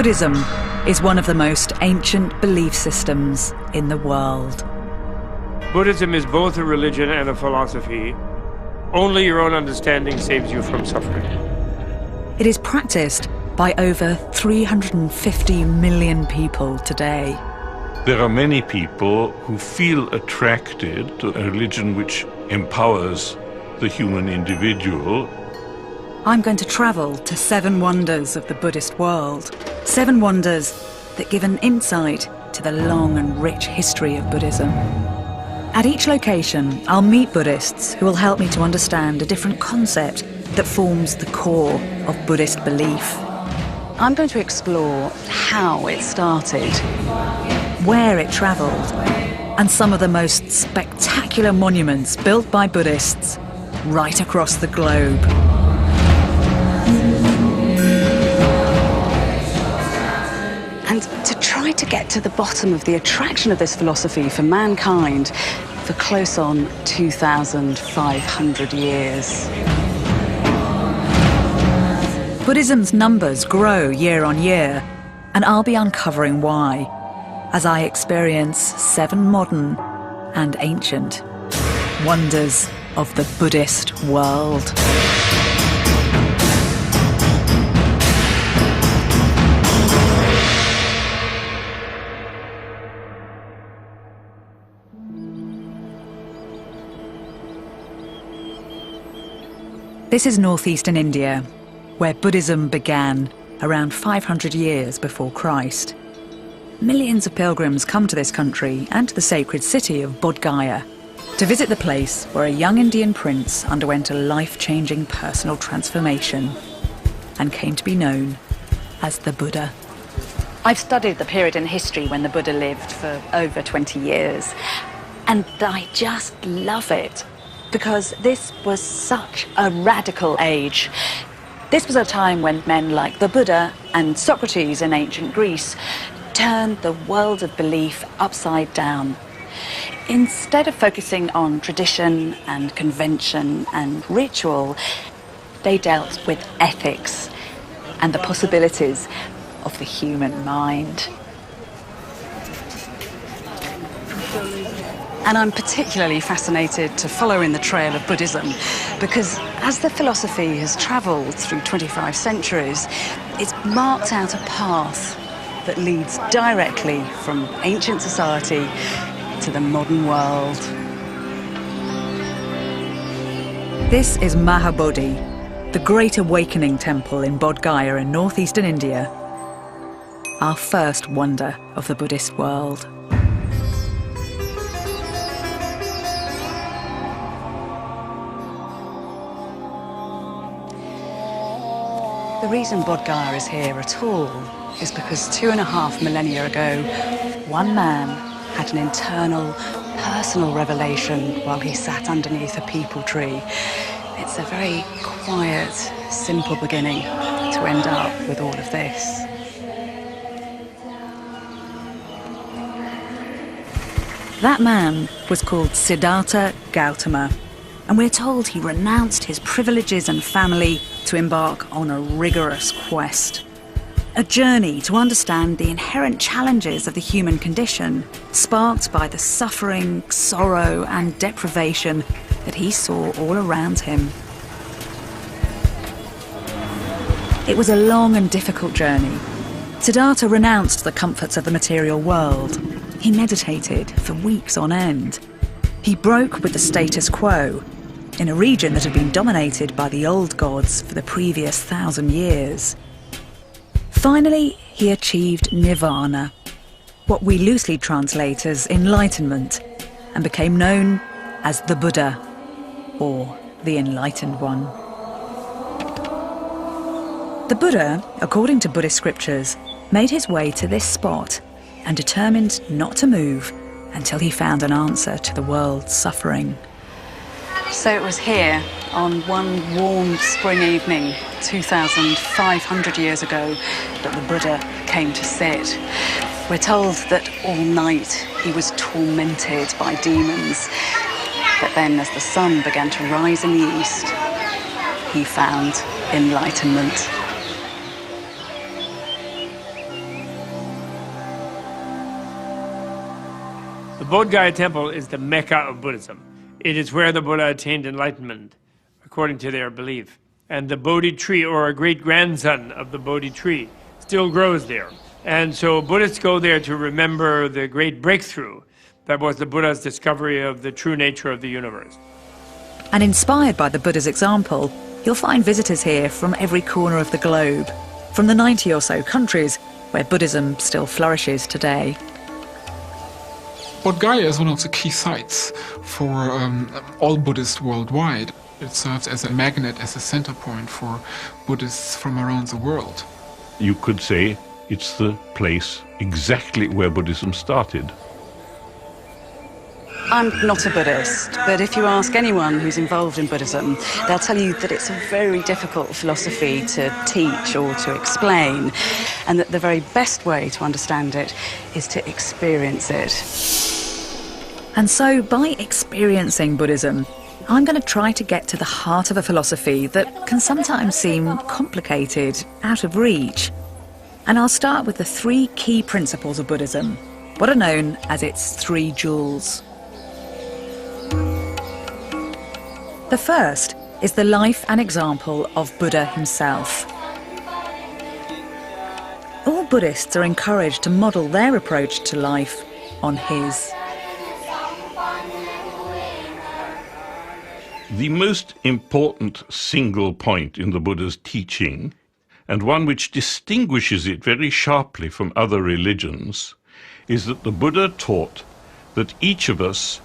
Buddhism is one of the most ancient belief systems in the world. Buddhism is both a religion and a philosophy. Only your own understanding saves you from suffering. It is practiced by over 350 million people today. There are many people who feel attracted to a religion which empowers the human individual. I'm going to travel to 7 wonders of the Buddhist world. 7 wonders that give an insight to the long and rich history of Buddhism. At each location, I'll meet Buddhists who will help me to understand a different concept that forms the core of Buddhist belief. I'm going to explore how it started, where it travelled, and some of the most spectacular monuments built by Buddhists right across the globe. And to try to get to the bottom of the attraction of this philosophy for mankind for close on 2,500 years. Buddhism's numbers grow year on year, and I'll be uncovering why, as I experience 7 modern and ancient wonders of the Buddhist world. This is northeastern India, where Buddhism began around 500 years before Christ. Millions of pilgrims come to this country and to the sacred city of Bodh Gaya to visit the place where a young Indian prince underwent a life-changing personal transformation and came to be known as the Buddha. I've studied the period in history when the Buddha lived for over 20 years, and I just love it because this was such a radical age. This was a time when men like the Buddha and Socrates in ancient Greece turned the world of belief upside down. Instead of focusing on tradition and convention and ritual, they dealt with ethics and the possibilities of the human mind. And I'm particularly fascinated to follow in the trail of Buddhism because as the philosophy has travelled through 25 centuries, it's marked out a path that leads directly from ancient society to the modern world. This is Mahabodhi, the Great Awakening Temple in Bodh Gaya in northeastern India, our first wonder of the Buddhist world. The reason Bodh Gaya is here at all is because 2.5 millennia ago, one man had an internal, personal revelation while he sat underneath a peepal tree. It's a very quiet, simple beginning to end up with all of this. That man was called Siddhartha Gautama, and we're told he renounced his privileges and family to embark on a rigorous quest. A journey to understand the inherent challenges of the human condition, sparked by the suffering, sorrow and deprivation that he saw all around him. It was a long and difficult journey. Siddhartha renounced the comforts of the material world. He meditated for weeks on end. He broke with the status quo in a region that had been dominated by the old gods for the previous 1,000 years. Finally, he achieved nirvana, what we loosely translate as enlightenment, and became known as the Buddha, or the Enlightened One. The Buddha, according to Buddhist scriptures, made his way to this spot and determined not to move until he found an answer to the world's suffering. So it was here, on one warm spring evening, 2,500 years ago, that the Buddha came to sit. We're told that all night he was tormented by demons. But then as the sun began to rise in the east, he found enlightenment. The Bodh Gaya temple is the Mecca of Buddhism. It is where the Buddha attained enlightenment, according to their belief. And the Bodhi tree, or a great-grandson of the Bodhi tree, still grows there. And so Buddhists go there to remember the great breakthrough that was the Buddha's discovery of the true nature of the universe. And inspired by the Buddha's example, you'll find visitors here from every corner of the globe, from the 90 or so countries where Buddhism still flourishes today. Bodh Gaya is one of the key sites for all Buddhists worldwide. It serves as a magnet, as a center point for Buddhists from around the world. You could say it's the place exactly where Buddhism started. I'm not a Buddhist, but if you ask anyone who's involved in Buddhism, they'll tell you that it's a very difficult philosophy to teach or to explain, and that the very best way to understand it is to experience it. And so, by experiencing Buddhism, I'm going to try to get to the heart of a philosophy that can sometimes seem complicated, out of reach. And I'll start with the 3 key principles of Buddhism, what are known as its 3 jewels. The first is the life and example of Buddha himself. All Buddhists are encouraged to model their approach to life on his. The most important single point in the Buddha's teaching, and one which distinguishes it very sharply from other religions, is that the Buddha taught that each of us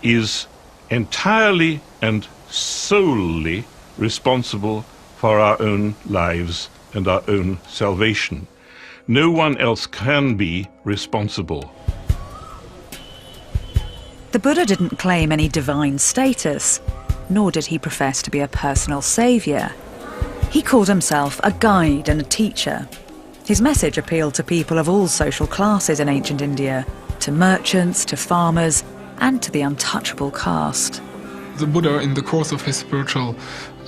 is entirely and solely responsible for our own lives and our own salvation. No one else can be responsible. The Buddha didn't claim any divine status, nor did he profess to be a personal saviour. He called himself a guide and a teacher. His message appealed to people of all social classes in ancient India, to merchants, to farmers, and to the untouchable caste. The Buddha, in the course of his spiritual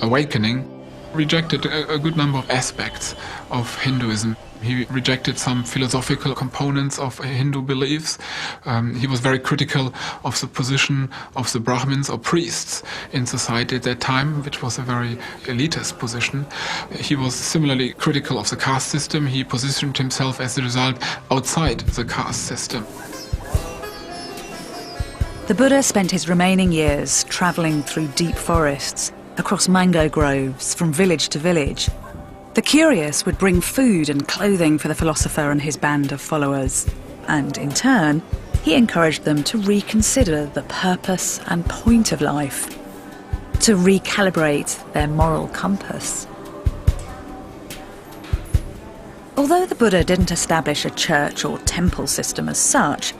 awakening, rejected a good number of aspects of Hinduism. He rejected some philosophical components of Hindu beliefs. He was very critical of the position of the Brahmins or priests in society at that time, which was a very elitist position. He was similarly critical of the caste system. He positioned himself as a result outside the caste system. The Buddha spent his remaining years travelling through deep forests, across mango groves, from village to village. The curious would bring food and clothing for the philosopher and his band of followers, and in turn, he encouraged them to reconsider the purpose and point of life, to recalibrate their moral compass. Although the Buddha didn't establish a church or temple system as such,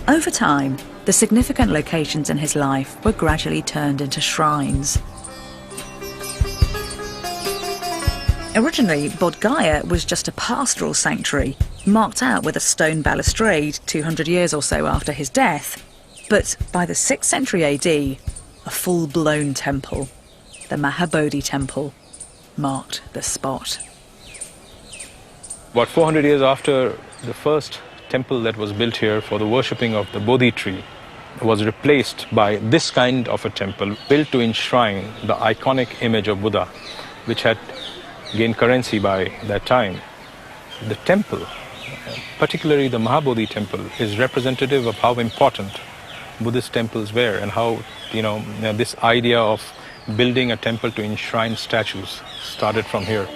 over time, the significant locations in his life were gradually turned into shrines. Originally, Bodh Gaya was just a pastoral sanctuary, marked out with a stone balustrade 200 years or so after his death. But by the 6th century AD, a full-blown temple, the Mahabodhi temple, marked the spot. About 400 years after the first temple that was built here for the worshipping of the Bodhi tree was replaced by this kind of a temple built to enshrine the iconic image of Buddha, which had gained currency by that time. The temple, particularly the Mahabodhi temple, is representative of how important Buddhist temples were and how, this idea of building a temple to enshrine statues started from here.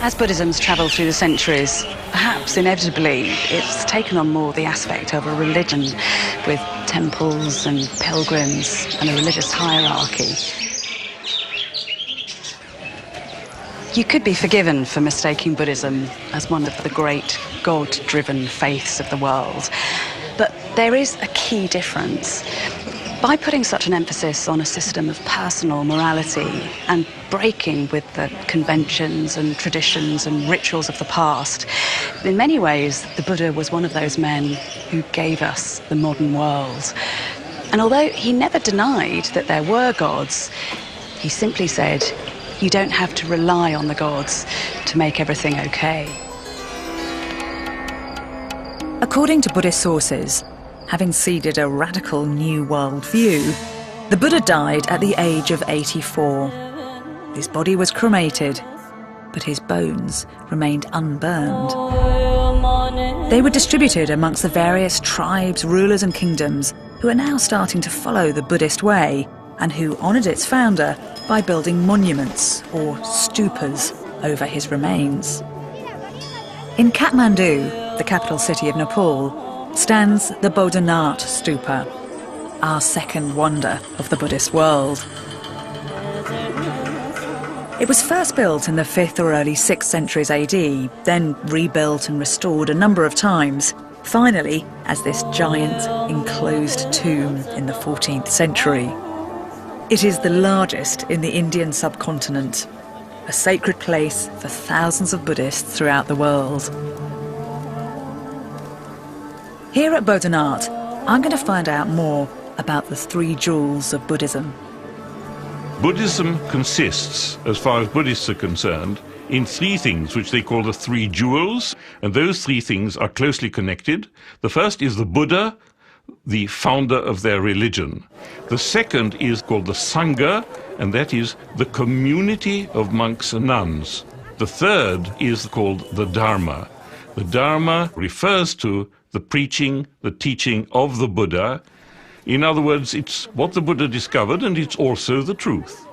As Buddhism's travelled through the centuries, perhaps inevitably it's taken on more the aspect of a religion with temples and pilgrims and a religious hierarchy. You could be forgiven for mistaking Buddhism as one of the great God-driven faiths of the world, but there is a key difference. By putting such an emphasis on a system of personal morality and breaking with the conventions and traditions and rituals of the past, in many ways, the Buddha was one of those men who gave us the modern world. And although he never denied that there were gods, he simply said, You don't have to rely on the gods to make everything okay. According to Buddhist sources, having seeded a radical new world view, the Buddha died at the age of 84. His body was cremated, but his bones remained unburned. They were distributed amongst the various tribes, rulers and kingdoms who are now starting to follow the Buddhist way and who honoured its founder by building monuments or stupas over his remains. In Kathmandu, the capital city of Nepal, stands the Bodhanath Stupa, our second wonder of the Buddhist world. It was first built in the 5th or early 6th centuries AD, then rebuilt and restored a number of times, finally as this giant enclosed tomb in the 14th century. It is the largest in the Indian subcontinent, a sacred place for thousands of Buddhists throughout the world. Here at Bodhanath, I'm going to find out more about the 3 jewels of Buddhism. Buddhism consists, as far as Buddhists are concerned, in 3 things which they call the 3 jewels, and those 3 things are closely connected. The first is the Buddha, the founder of their religion. The second is called the Sangha, and that is the community of monks and nuns. The third is called the Dharma. The Dharma refers to the preaching, the teaching of the Buddha. In other words, it's what the Buddha discovered, and it's also the truth.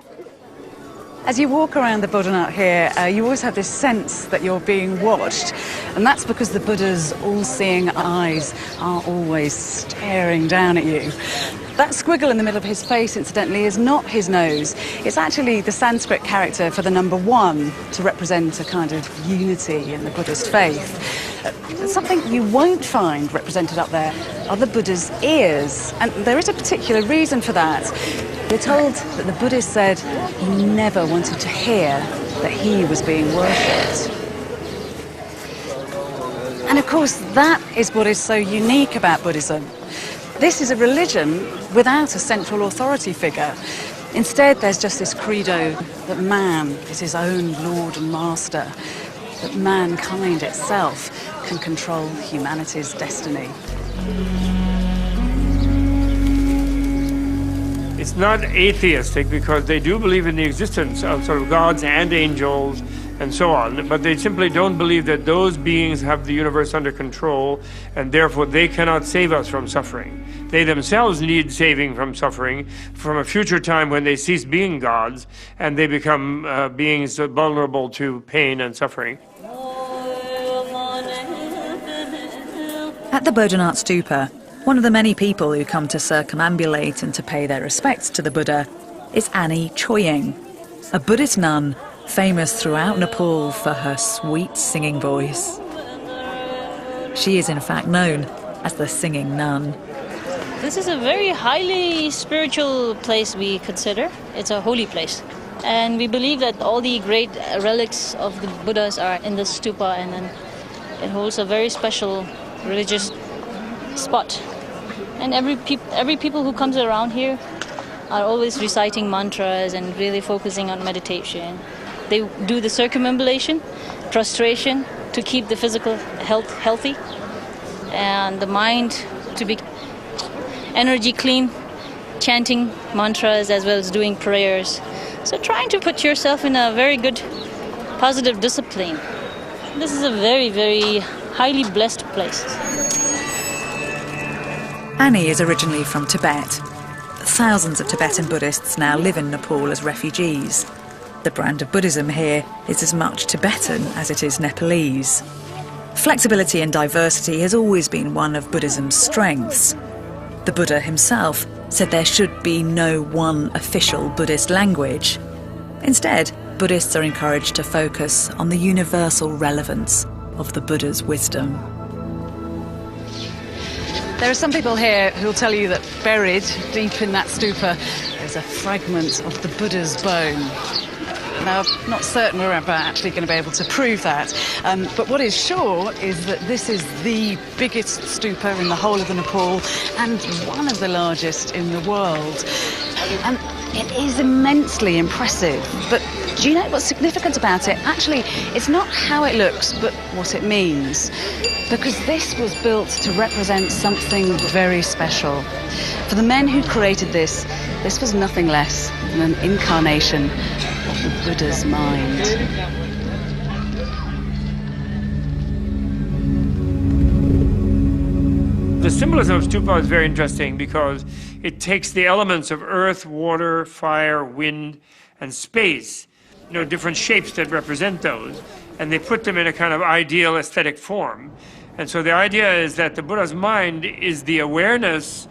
As you walk around the Bodhanath here, you always have this sense that you're being watched, and that's because the Buddha's all-seeing eyes are always staring down at you. That squiggle in the middle of his face, incidentally, is not his nose. It's actually the Sanskrit character for the number 1 to represent a kind of unity in the Buddhist faith. Something you won't find represented up there are the Buddha's ears, and there is a particular reason for that. We're told that the Buddha said he never wanted to hear that he was being worshipped. And of course, that is what is so unique about Buddhism. This is a religion without a central authority figure. Instead, there's just this credo that man is his own lord and master, that mankind itself can control humanity's destiny. It's not atheistic because they do believe in the existence of sort of gods and angels and so on, but they simply don't believe that those beings have the universe under control, and therefore they cannot save us from suffering. They themselves need saving from suffering from a future time when they cease being gods and they become beings vulnerable to pain and suffering. At the Bodhanath Stupa, one of the many people who come to circumambulate and to pay their respects to the Buddha is Annie Choying, a Buddhist nun famous throughout Nepal for her sweet singing voice. She is in fact known as the Singing Nun. This is a very highly spiritual place we consider. It's a holy place. And we believe that all the great relics of the Buddhas are in this stupa, and then it holds a very special religious spot. And every people who comes around here are always reciting mantras and really focusing on meditation. They do the circumambulation, prostration, to keep the physical health healthy and the mind to be energy clean, chanting mantras as well as doing prayers. So trying to put yourself in a very good, positive discipline. This is a very, very highly blessed place. Annie is originally from Tibet. Thousands of Tibetan Buddhists now live in Nepal as refugees. The brand of Buddhism here is as much Tibetan as it is Nepalese. Flexibility and diversity has always been one of Buddhism's strengths. The Buddha himself said there should be no one official Buddhist language. Instead, Buddhists are encouraged to focus on the universal relevance of the Buddha's wisdom. There are some people here who'll tell you that buried deep in that stupa is a fragment of the Buddha's bone. Now, I'm not certain we're ever actually going to be able to prove that, but what is sure is that this is the biggest stupa in the whole of the Nepal and one of the largest in the world. And It is immensely impressive, but do you know what's significant about it? Actually, it's not how it looks, but what it means. Because this was built to represent something very special. For the men who created this was nothing less than an incarnation of the Buddha's mind. The symbolism of stupa is very interesting because it takes the elements of earth, water, fire, wind, and space, different shapes that represent those, and they put them in a kind of ideal aesthetic form. And so the idea is that the Buddha's mind is the awareness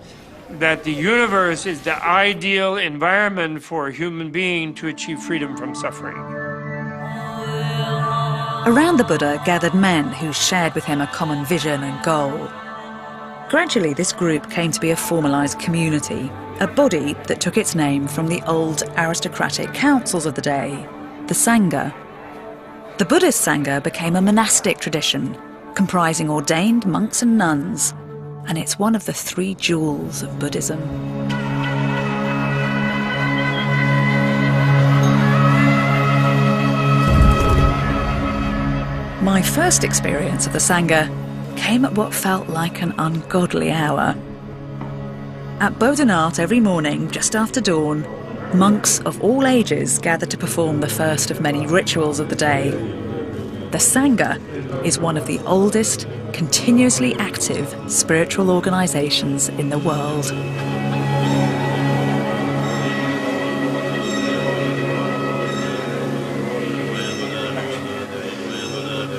that the universe is the ideal environment for a human being to achieve freedom from suffering. Around the Buddha gathered men who shared with him a common vision and goal. Gradually, this group came to be a formalised community, a body that took its name from the old aristocratic councils of the day, the Sangha. The Buddhist Sangha became a monastic tradition, comprising ordained monks and nuns, and it's one of the 3 jewels of Buddhism. My first experience of the Sangha came at what felt like an ungodly hour. At Bodhanath every morning, just after dawn, monks of all ages gathered to perform the first of many rituals of the day. The Sangha is one of the oldest, continuously active spiritual organisations in the world.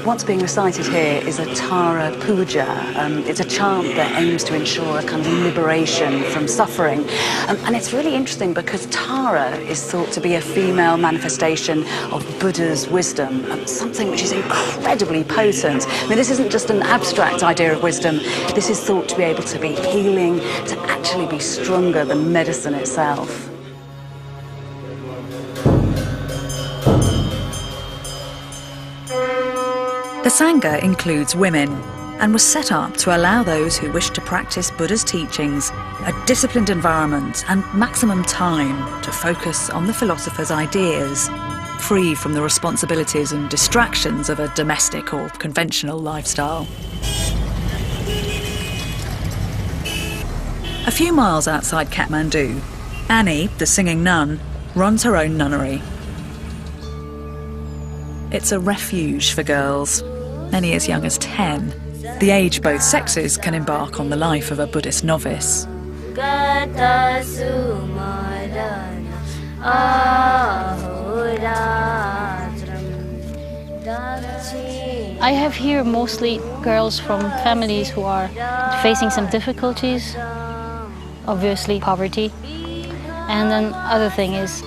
What's being recited here is a Tara Puja. It's a chant that aims to ensure a kind of liberation from suffering. And it's really interesting because Tara is thought to be a female manifestation of Buddha's wisdom, something which is incredibly potent. I mean, this isn't just an abstract idea of wisdom. This is thought to be able to be healing, to actually be stronger than medicine itself. The Sangha includes women and was set up to allow those who wish to practice Buddha's teachings a disciplined environment and maximum time to focus on the philosopher's ideas, free from the responsibilities and distractions of a domestic or conventional lifestyle. A few miles outside Kathmandu, Annie, the singing nun, runs her own nunnery. It's a refuge for girls, many as young as 10, the age both sexes can embark on the life of a Buddhist novice. I have here mostly girls from families who are facing some difficulties, obviously poverty. And then other thing is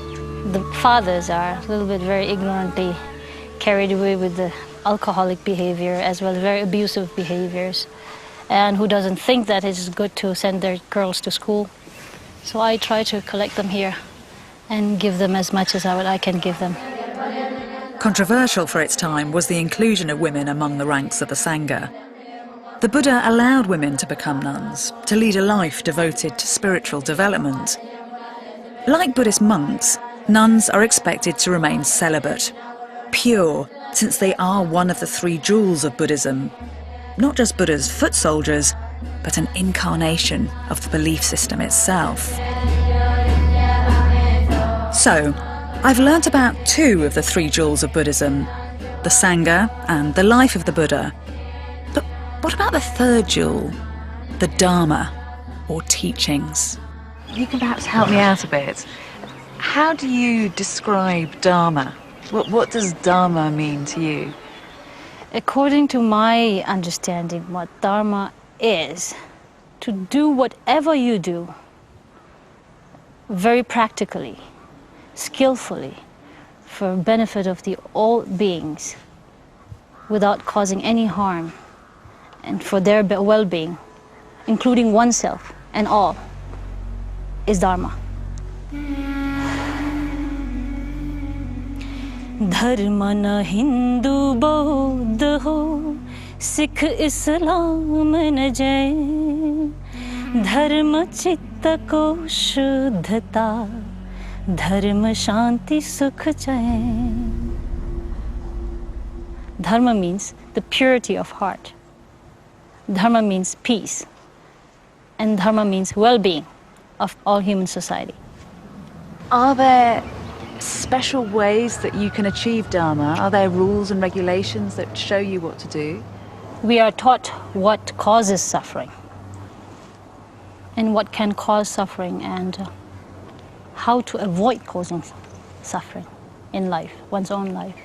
the fathers are a little bit very ignorantly carried away with the alcoholic behavior as well as very abusive behaviors, and who doesn't think that it's good to send their girls to school. So I try to collect them here and give them as much as I can give them. Controversial for its time was the inclusion of women among the ranks of the Sangha. The Buddha allowed women to become nuns, to lead a life devoted to spiritual development. Like Buddhist monks, nuns are expected to remain celibate, pure, since they are one of the 3 jewels of Buddhism. Not just Buddha's foot soldiers, but an incarnation of the belief system itself. So, I've learnt about 2 of the 3 jewels of Buddhism, the Sangha and the life of the Buddha. But what about the 3rd jewel, the Dharma, or teachings? You can perhaps help me out a bit. How do you describe Dharma? What does Dharma mean to you? According to my understanding, what Dharma is, to do whatever you do very practically, skillfully, for benefit of all beings, without causing any harm, and for their well-being, including oneself and all, is Dharma. Dharma na Hindu Buddha ho, Sikh Islam na Jain, Dharma chitta ko shuddhata, Dharma shanti sukha chain. Dharma means the purity of heart. Dharma means peace. And dharma means well-being of all human society. Are there special ways that you can achieve dharma? Are there rules and regulations that show you what to do? We are taught what causes suffering and what can cause suffering and how to avoid causing suffering in life, one's own life.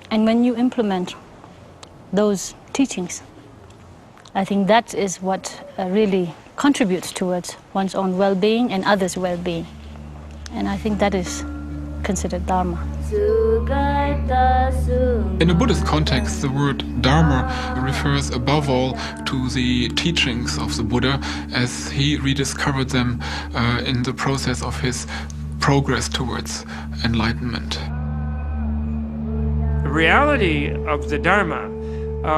And when you implement those teachings, I think that is what really contributes towards one's own well-being and others' well-being. And I think that is considered dharma. In a Buddhist context, the word Dharma refers above all to the teachings of the Buddha as he rediscovered them in the process of his progress towards enlightenment. The reality of the Dharma,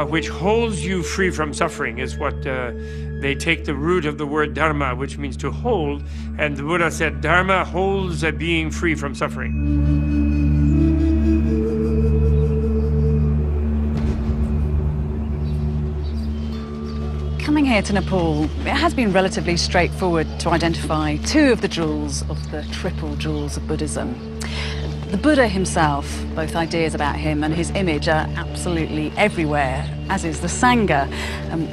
which holds you free from suffering, is what they take the root of the word Dharma, which means to hold, and the Buddha said Dharma holds a being free from suffering. Coming here to Nepal, it has been relatively straightforward to identify two of the jewels of the triple jewels of Buddhism. The Buddha himself, both ideas about him and his image are absolutely everywhere, as is the Sangha.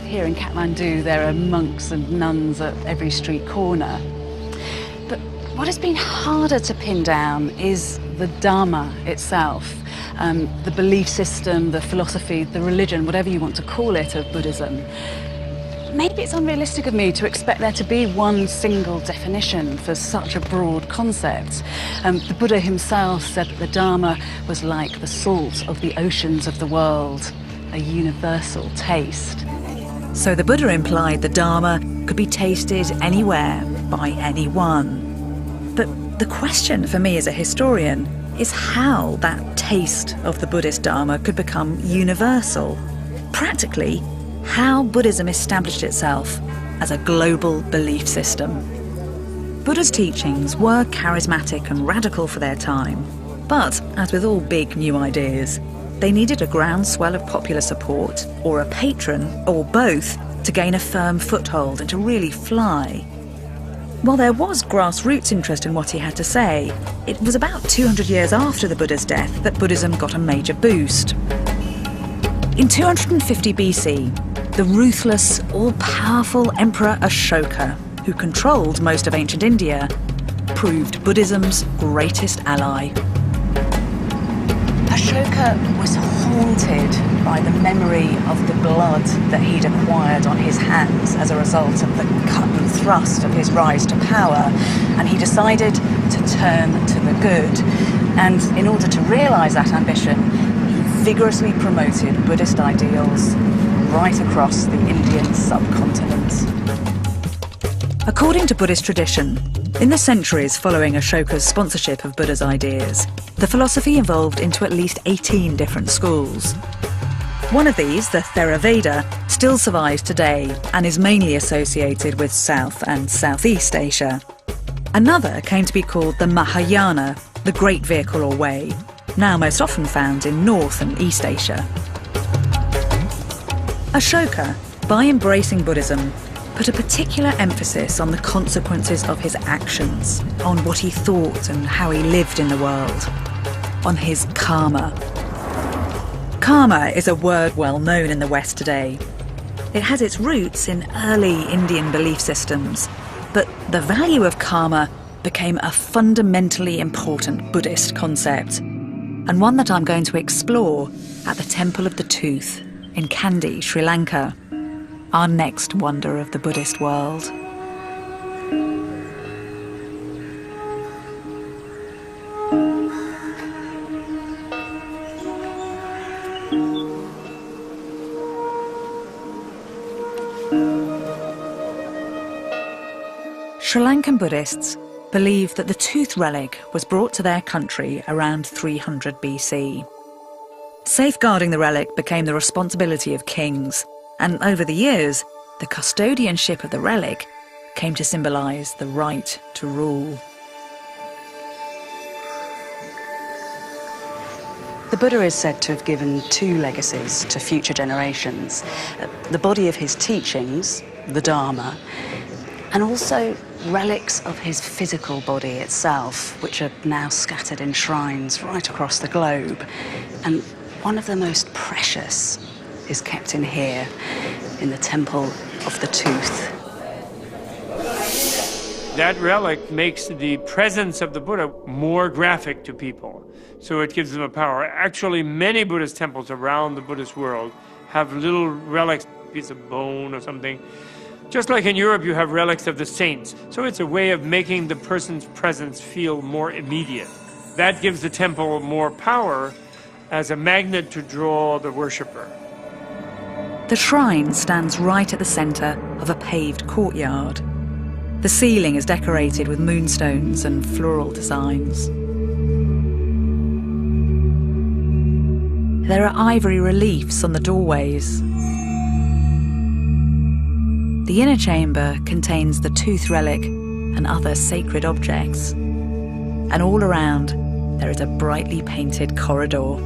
Here in Kathmandu there are monks and nuns at every street corner. But what has been harder to pin down is the Dharma itself, the belief system, the philosophy, the religion, whatever you want to call it, of Buddhism. Maybe it's unrealistic of me to expect there to be one single definition for such a broad concept. The Buddha himself said that the Dharma was like the salt of the oceans of the world, a universal taste. So the Buddha implied the Dharma could be tasted anywhere by anyone. But the question for me as a historian is how that taste of the Buddhist Dharma could become universal. Practically, how Buddhism established itself as a global belief system. Buddha's teachings were charismatic and radical for their time, but as with all big new ideas, they needed a groundswell of popular support, or a patron, or both, to gain a firm foothold and to really fly. While there was grassroots interest in what he had to say, it was about 200 years after the Buddha's death that Buddhism got a major boost. In 250 BC, the ruthless, all-powerful Emperor Ashoka, who controlled most of ancient India, proved Buddhism's greatest ally. Ashoka was haunted by the memory of the blood that he'd acquired on his hands as a result of the cut and thrust of his rise to power, and he decided to turn to the good. And in order to realise that ambition, he vigorously promoted Buddhist ideals right across the Indian subcontinent. According to Buddhist tradition, in the centuries following Ashoka's sponsorship of Buddha's ideas, the philosophy evolved into at least 18 different schools. One of these, the Theravada, still survives today and is mainly associated with South and Southeast Asia. Another came to be called the Mahayana, the Great Vehicle or Way, now most often found in North and East Asia. Ashoka, by embracing Buddhism, put a particular emphasis on the consequences of his actions, on what he thought and how he lived in the world, on his karma. Karma is a word well known in the West today. It has its roots in early Indian belief systems, but the value of karma became a fundamentally important Buddhist concept, and one that I'm going to explore at the Temple of the Tooth in Kandy, Sri Lanka, our next wonder of the Buddhist world. Sri Lankan Buddhists believe that the tooth relic was brought to their country around 300 BC. Safeguarding the relic became the responsibility of kings, and over the years, the custodianship of the relic came to symbolise the right to rule. The Buddha is said to have given two legacies to future generations. The body of his teachings, the Dharma, and also relics of his physical body itself, which are now scattered in shrines right across the globe. And one of the most precious is kept in here, in the Temple of the Tooth. That relic makes the presence of the Buddha more graphic to people, so it gives them a power. Actually, many Buddhist temples around the Buddhist world have little relics, a piece of bone or something. Just like in Europe, you have relics of the saints. So it's a way of making the person's presence feel more immediate. That gives the temple more power as a magnet to draw the worshipper. The shrine stands right at the centre of a paved courtyard. The ceiling is decorated with moonstones and floral designs. There are ivory reliefs on the doorways. The inner chamber contains the tooth relic and other sacred objects. And all around, there is a brightly painted corridor.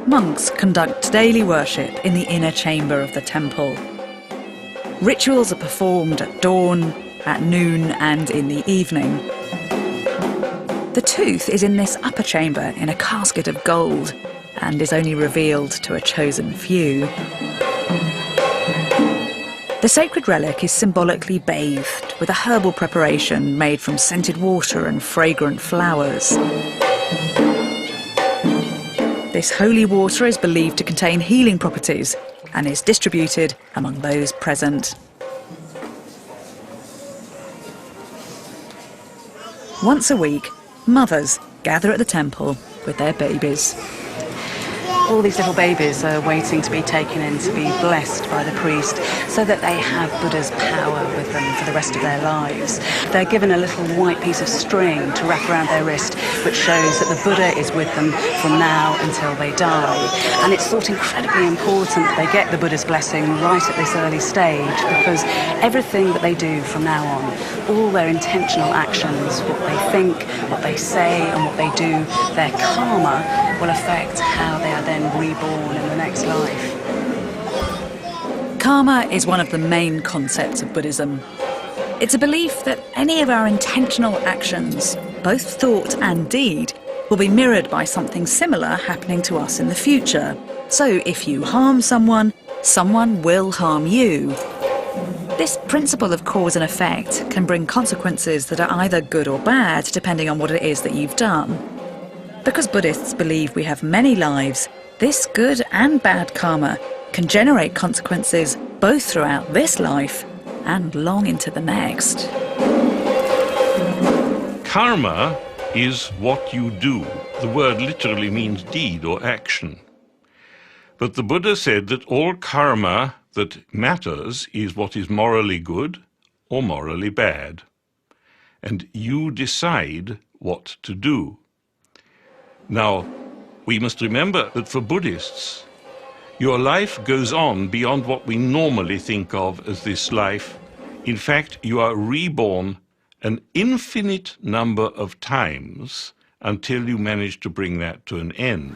Monks conduct daily worship in the inner chamber of the temple. Rituals are performed at dawn, at noon, and in the evening. The tooth is in this upper chamber in a casket of gold and is only revealed to a chosen few. The sacred relic is symbolically bathed with a herbal preparation made from scented water and fragrant flowers. This holy water is believed to contain healing properties and is distributed among those present. Once a week, mothers gather at the temple with their babies. All these little babies are waiting to be taken in to be blessed by the priest so that they have Buddha's power with them for the rest of their lives. They're given a little white piece of string to wrap around their wrist, which shows that the Buddha is with them from now until they die. And it's thought incredibly important that they get the Buddha's blessing right at this early stage, because everything that they do from now on, all their intentional actions, what they think, what they say, and what they do, their karma will affect how they are then reborn in the next life. Karma is one of the main concepts of Buddhism. It's a belief that any of our intentional actions, both thought and deed, will be mirrored by something similar happening to us in the future. So if you harm someone, someone will harm you. This principle of cause and effect can bring consequences that are either good or bad, depending on what it is that you've done. Because Buddhists believe we have many lives, this good and bad karma can generate consequences both throughout this life and long into the next. Karma is what you do. The word literally means deed or action. But the Buddha said that all karma that matters is what is morally good or morally bad. And you decide what to do. Now, we must remember that for Buddhists, your life goes on beyond what we normally think of as this life. In fact, you are reborn an infinite number of times until you manage to bring that to an end.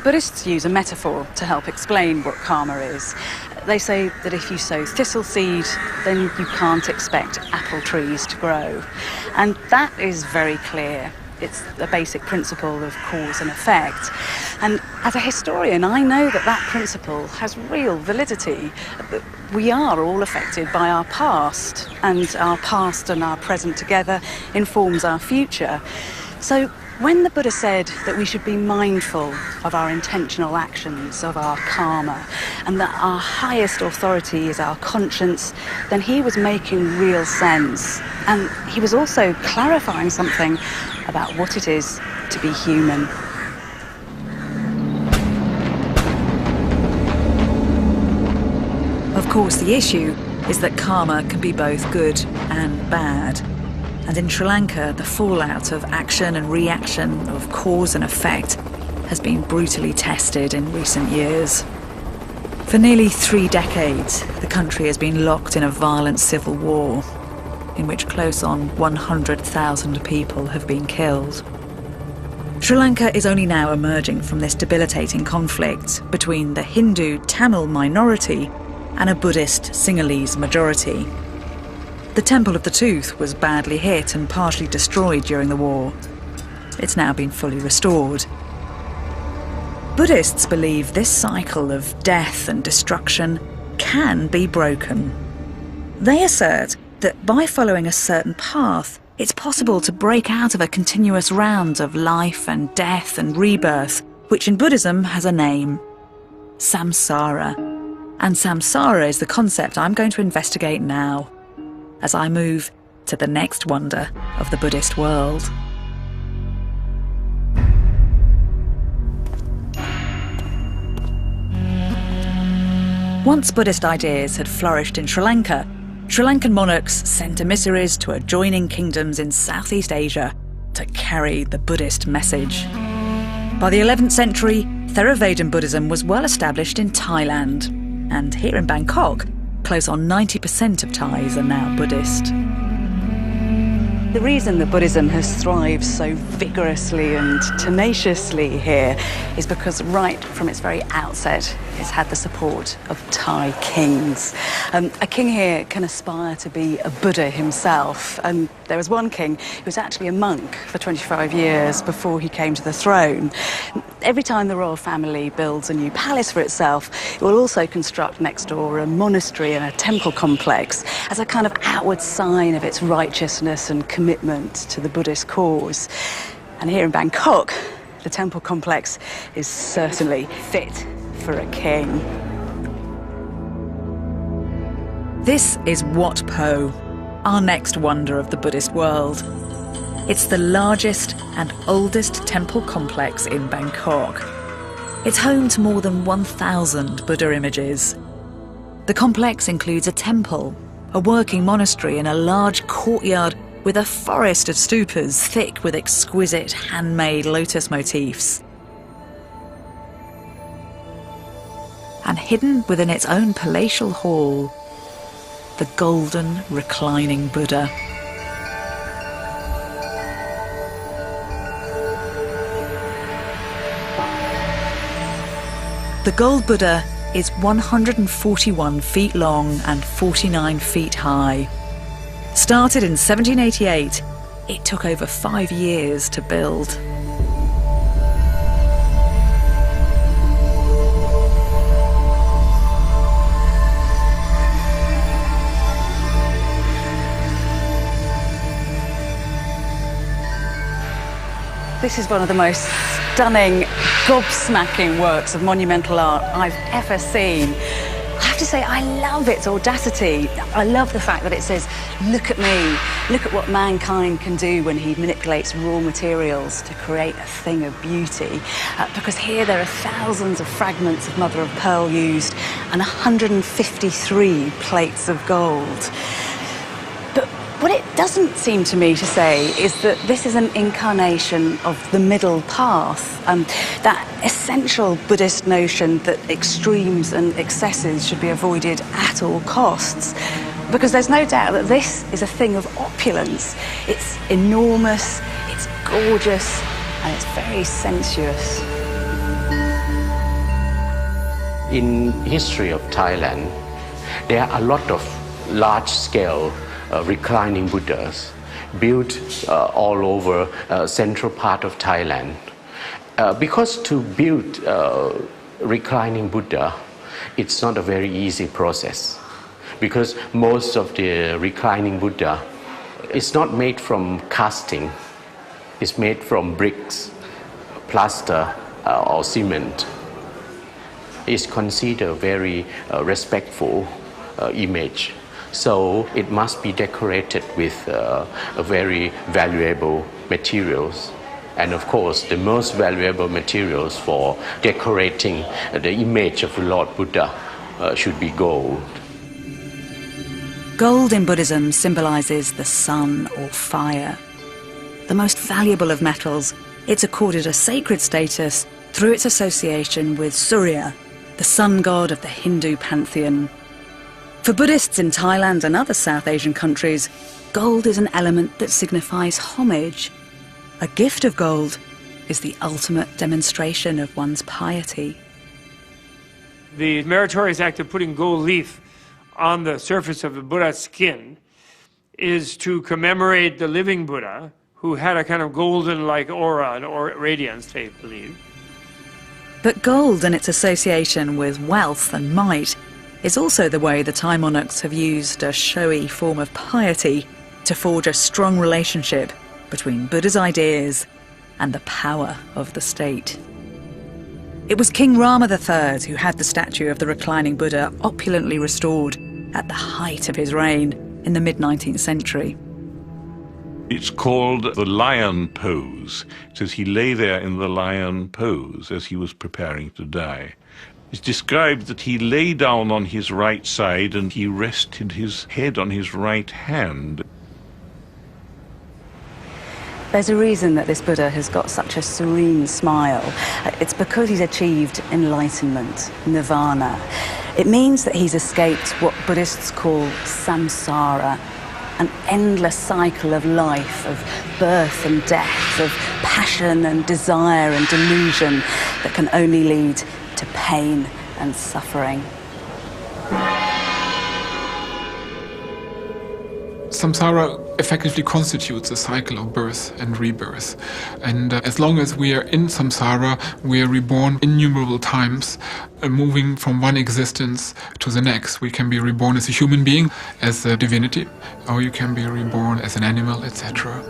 Buddhists use a metaphor to help explain what karma is. They say that if you sow thistle seed, then you can't expect apple trees to grow. And that is very clear. It's a basic principle of cause and effect. And as a historian, I know that that principle has real validity. We are all affected by our past, and our past and our present together informs our future. So when the Buddha said that we should be mindful of our intentional actions, of our karma, and that our highest authority is our conscience, then he was making real sense. And he was also clarifying something about what it is to be human. Of course, the issue is that karma can be both good and bad. And in Sri Lanka, the fallout of action and reaction, of cause and effect, has been brutally tested in recent years. For nearly 3 decades, the country has been locked in a violent civil war, in which close on 100,000 people have been killed. Sri Lanka is only now emerging from this debilitating conflict between the Hindu Tamil minority and a Buddhist Sinhalese majority. The Temple of the Tooth was badly hit and partially destroyed during the war. It's now been fully restored. Buddhists believe this cycle of death and destruction can be broken. They assert that by following a certain path, it's possible to break out of a continuous round of life and death and rebirth, which in Buddhism has a name: samsara. And samsara is the concept I'm going to investigate now, as I move to the next wonder of the Buddhist world. Once Buddhist ideas had flourished in Sri Lanka, Sri Lankan monarchs sent emissaries to adjoining kingdoms in Southeast Asia to carry the Buddhist message. By the 11th century, Theravada Buddhism was well established in Thailand, and here in Bangkok, close on 90% of Thais are now Buddhist. The reason that Buddhism has thrived so vigorously and tenaciously here is because right from its very outset, it's had the support of Thai kings. A king here can aspire to be a Buddha himself, and there was one king who was actually a monk for 25 years before he came to the throne. Every time the royal family builds a new palace for itself, it will also construct next door a monastery and a temple complex as a kind of outward sign of its righteousness and commitment to the Buddhist cause. And here in Bangkok, the temple complex is certainly fit for a king. This is Wat Po, our next wonder of the Buddhist world. It's the largest and oldest temple complex in Bangkok. It's home to more than 1,000 Buddha images. The complex includes a temple, a working monastery, and a large courtyard with a forest of stupas thick with exquisite handmade lotus motifs. And hidden within its own palatial hall, the golden reclining Buddha. The gold Buddha is 141 feet long and 49 feet high. Started in 1788, it took over 5 years to build. This is one of the most stunning, gobsmacking works of monumental art I've ever seen. I have to say, I love its audacity. I love the fact that it says, look at me, look at what mankind can do when he manipulates raw materials to create a thing of beauty. Because here there are thousands of fragments of mother of pearl used and 153 plates of gold. But what it doesn't seem to me to say is that this is an incarnation of the middle path, that essential Buddhist notion that extremes and excesses should be avoided at all costs. Because there's no doubt that this is a thing of opulence. It's enormous, it's gorgeous, and it's very sensuous. In history of Thailand, there are a lot of large-scale reclining Buddhas built all over central part of Thailand. Because to build reclining Buddha, it's not a very easy process. Because most of the reclining Buddha is not made from casting, it's made from bricks, plaster or cement. It's considered a very respectful image. So it must be decorated with very valuable materials. And of course, the most valuable materials for decorating the image of the Lord Buddha should be gold. Gold in Buddhism symbolises the sun or fire. The most valuable of metals, it's accorded a sacred status through its association with Surya, the sun god of the Hindu pantheon. For Buddhists in Thailand and other South Asian countries, gold is an element that signifies homage. A gift of gold is the ultimate demonstration of one's piety. The meritorious act of putting gold leaf on the surface of the Buddha's skin is to commemorate the living Buddha, who had a kind of golden-like aura and radiance, they believe. But gold and its association with wealth and might is also the way the Thai monarchs have used a showy form of piety to forge a strong relationship between Buddha's ideas and the power of the state. It was King Rama III who had the statue of the reclining Buddha opulently restored at the height of his reign in the mid-19th century. It's called the lion pose. It says he lay there in the lion pose as he was preparing to die. It's described that he lay down on his right side and he rested his head on his right hand. There's a reason that this Buddha has got such a serene smile. It's because he's achieved enlightenment, nirvana. It means that he's escaped what Buddhists call samsara, an endless cycle of life, of birth and death, of passion and desire and delusion that can only lead to pain and suffering. Samsara effectively constitutes a cycle of birth and rebirth. And as long as we are in samsara, we are reborn innumerable times, moving from one existence to the next. We can be reborn as a human being, as a divinity, or you can be reborn as an animal, etc.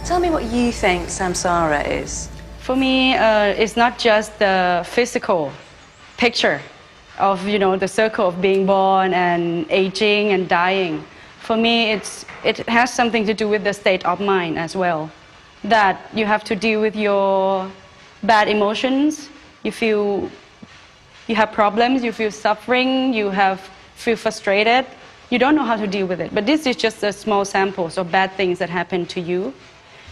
Tell me what you think samsara is. For me, it's not just the physical picture of, the circle of being born and aging and dying. For me, it has something to do with the state of mind as well. That you have to deal with your bad emotions. You have problems, you feel suffering, feel frustrated. You don't know how to deal with it. But this is just a small samples of bad things that happen to you.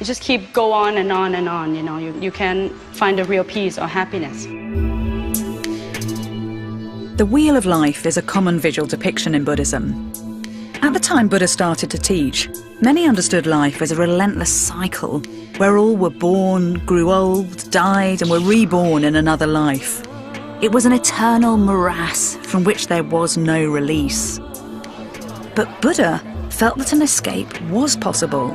You just keep go on and on and on. You can find a real peace or happiness. The Wheel of Life is a common visual depiction in Buddhism. At the time Buddha started to teach, many understood life as a relentless cycle where all were born, grew old, died, and were reborn in another life. It was an eternal morass from which there was no release. But Buddha felt that an escape was possible.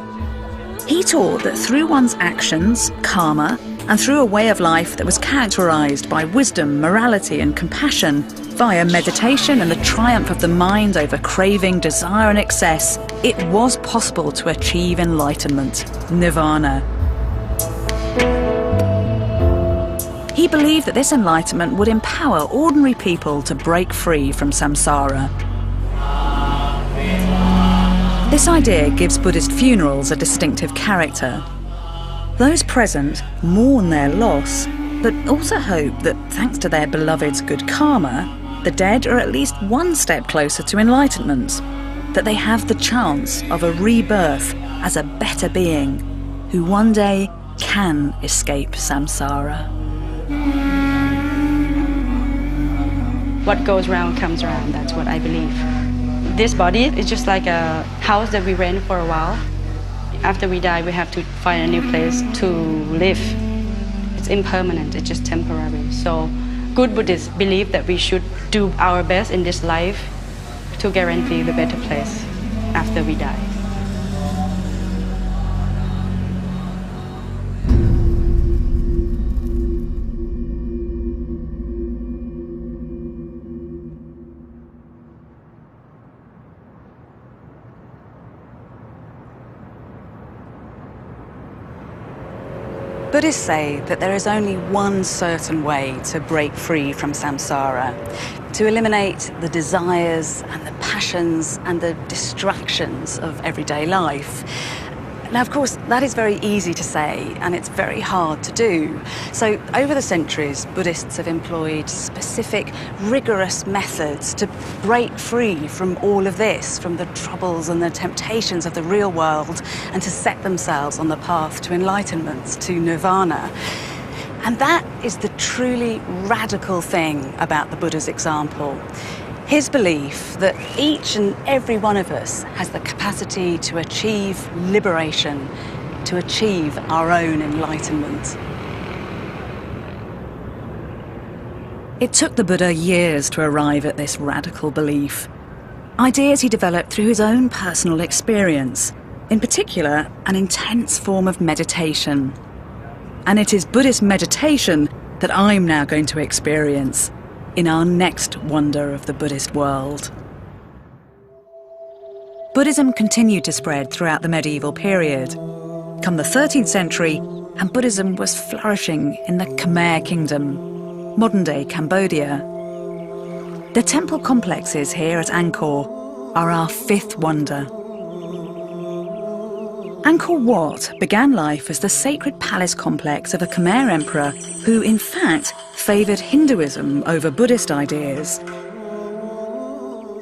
He taught that through one's actions, karma, and through a way of life that was characterized by wisdom, morality, and compassion, via meditation and the triumph of the mind over craving, desire, and excess, it was possible to achieve enlightenment, nirvana. He believed that this enlightenment would empower ordinary people to break free from samsara. This idea gives Buddhist funerals a distinctive character. Those present mourn their loss, but also hope that thanks to their beloved's good karma, the dead are at least one step closer to enlightenment, that they have the chance of a rebirth as a better being who one day can escape samsara. What goes round comes around, that's what I believe. This body is just like a house that we rent for a while. After we die, we have to find a new place to live. It's impermanent, it's just temporary. So good Buddhists believe that we should do our best in this life to guarantee the better place after we die. Buddhists say that there is only one certain way to break free from samsara, to eliminate the desires and the passions and the distractions of everyday life. Now, of course, that is very easy to say, and it's very hard to do. So, over the centuries, Buddhists have employed specific, rigorous methods to break free from all of this, from the troubles and the temptations of the real world, and to set themselves on the path to enlightenment, to nirvana. And that is the truly radical thing about the Buddha's example. His belief that each and every one of us has the capacity to achieve liberation, to achieve our own enlightenment. It took the Buddha years to arrive at this radical belief. Ideas he developed through his own personal experience, in particular, an intense form of meditation. And it is Buddhist meditation that I'm now going to experience in our next wonder of the Buddhist world. Buddhism continued to spread throughout the medieval period. Come the 13th century, and Buddhism was flourishing in the Khmer Kingdom, modern-day Cambodia. The temple complexes here at Angkor are our fifth wonder. Angkor Wat began life as the sacred palace complex of a Khmer emperor who, in fact, favoured Hinduism over Buddhist ideas.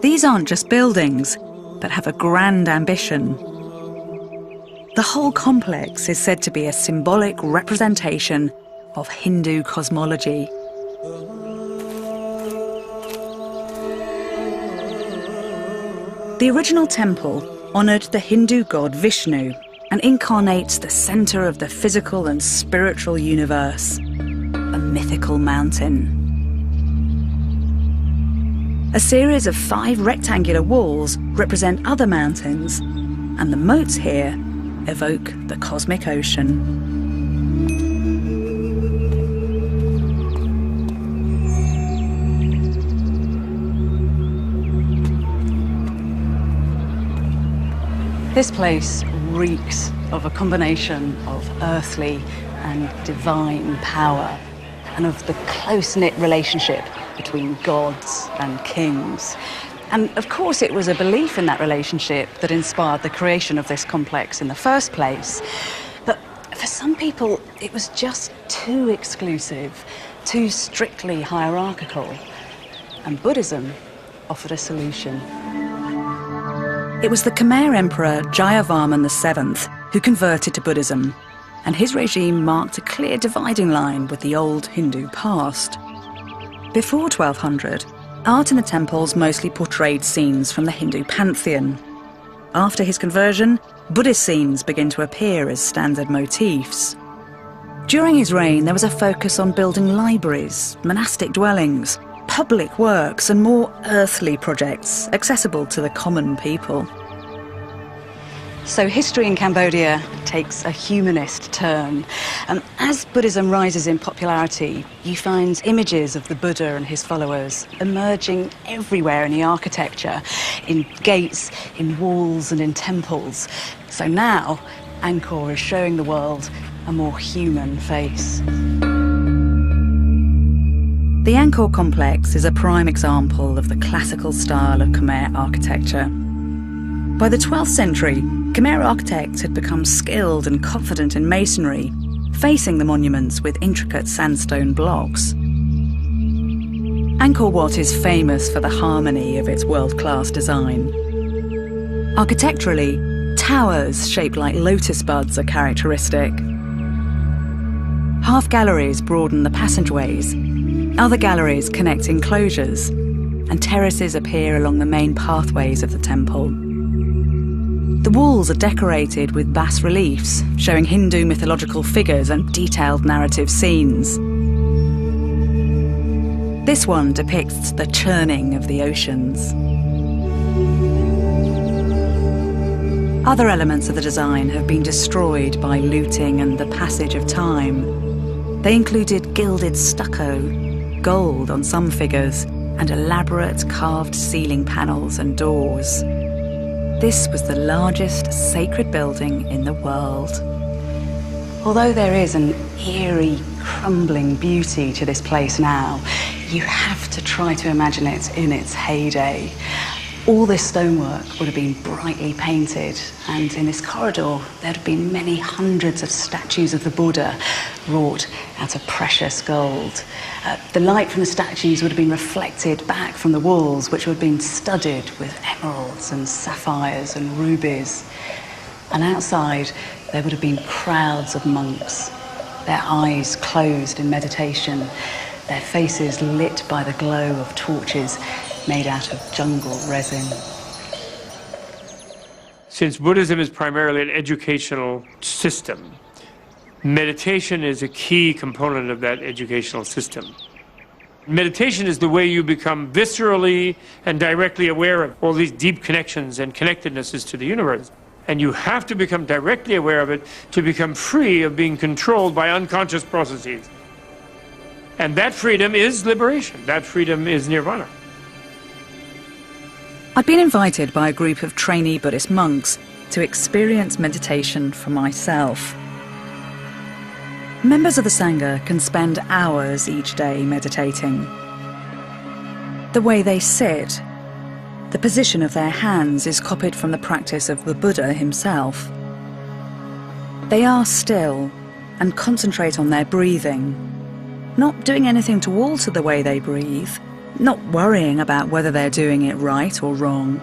These aren't just buildings, but have a grand ambition. The whole complex is said to be a symbolic representation of Hindu cosmology. The original temple honoured the Hindu god Vishnu and incarnates the centre of the physical and spiritual universe, a mythical mountain. A series of 5 rectangular walls represent other mountains, and the moats here evoke the cosmic ocean. This place reeks of a combination of earthly and divine power, and of the close-knit relationship between gods and kings. And of course it was a belief in that relationship that inspired the creation of this complex in the first place. But for some people it was just too exclusive, too strictly hierarchical. And Buddhism offered a solution. It was the Khmer Emperor Jayavarman VII who converted to Buddhism, and his regime marked a clear dividing line with the old Hindu past. Before 1200, art in the temples mostly portrayed scenes from the Hindu pantheon. After his conversion, Buddhist scenes begin to appear as standard motifs. During his reign, there was a focus on building libraries, monastic dwellings, public works and more earthly projects accessible to the common people. So history in Cambodia takes a humanist turn. As Buddhism rises in popularity, you find images of the Buddha and his followers emerging everywhere in the architecture, in gates, in walls and in temples. So now, Angkor is showing the world a more human face. The Angkor complex is a prime example of the classical style of Khmer architecture. By the 12th century, Khmer architects had become skilled and confident in masonry, facing the monuments with intricate sandstone blocks. Angkor Wat is famous for the harmony of its world-class design. Architecturally, towers shaped like lotus buds are characteristic. Half galleries broaden the passageways, other galleries connect enclosures, and terraces appear along the main pathways of the temple. The walls are decorated with bas-reliefs, showing Hindu mythological figures and detailed narrative scenes. This one depicts the churning of the oceans. Other elements of the design have been destroyed by looting and the passage of time. They included gilded stucco, gold on some figures, and elaborate carved ceiling panels and doors. This was the largest sacred building in the world. Although there is an eerie, crumbling beauty to this place now, you have to try to imagine it in its heyday. All this stonework would have been brightly painted, and in this corridor there'd have been many hundreds of statues of the Buddha wrought out of precious gold. The light from the statues would have been reflected back from the walls, which would have been studded with emeralds and sapphires and rubies. And outside there would have been crowds of monks, their eyes closed in meditation, their faces lit by the glow of torches made out of jungle resin. Since Buddhism is primarily an educational system, meditation is a key component of that educational system. Meditation is the way you become viscerally and directly aware of all these deep connections and connectednesses to the universe. And you have to become directly aware of it to become free of being controlled by unconscious processes. And that freedom is liberation. That freedom is nirvana. I'd been invited by a group of trainee Buddhist monks to experience meditation for myself. Members of the Sangha can spend hours each day meditating. The way they sit, the position of their hands is copied from the practice of the Buddha himself. They are still and concentrate on their breathing, not doing anything to alter the way they breathe, not worrying about whether they're doing it right or wrong,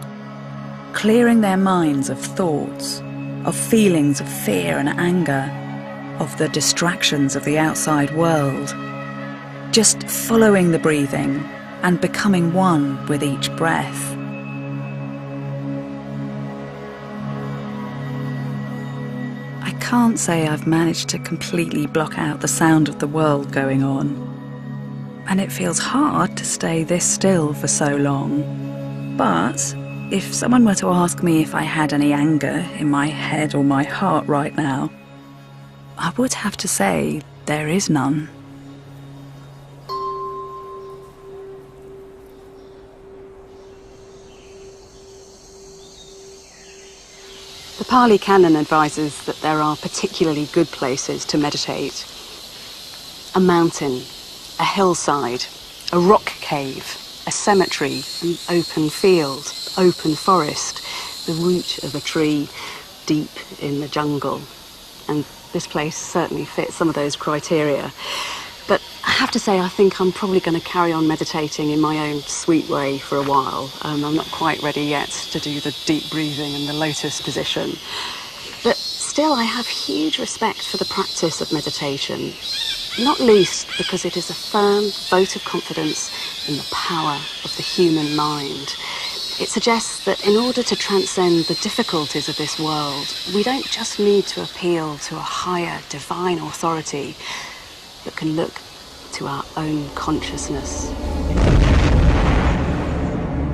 clearing their minds of thoughts, of feelings of fear and anger, of the distractions of the outside world, just following the breathing and becoming one with each breath. I can't say I've managed to completely block out the sound of the world going on. And it feels hard to stay this still for so long. But if someone were to ask me if I had any anger in my head or my heart right now, I would have to say there is none. The Pali Canon advises that there are particularly good places to meditate. A mountain, a hillside, a rock cave, a cemetery, an open field, open forest, the root of a tree deep in the jungle. And this place certainly fits some of those criteria. But I have to say, I think I'm probably going to carry on meditating in my own sweet way for a while. I'm not quite ready yet to do the deep breathing and the lotus position. But still, I have huge respect for the practice of meditation. Not least because it is a firm vote of confidence in the power of the human mind. It suggests that in order to transcend the difficulties of this world, we don't just need to appeal to a higher divine authority, but can look to our own consciousness.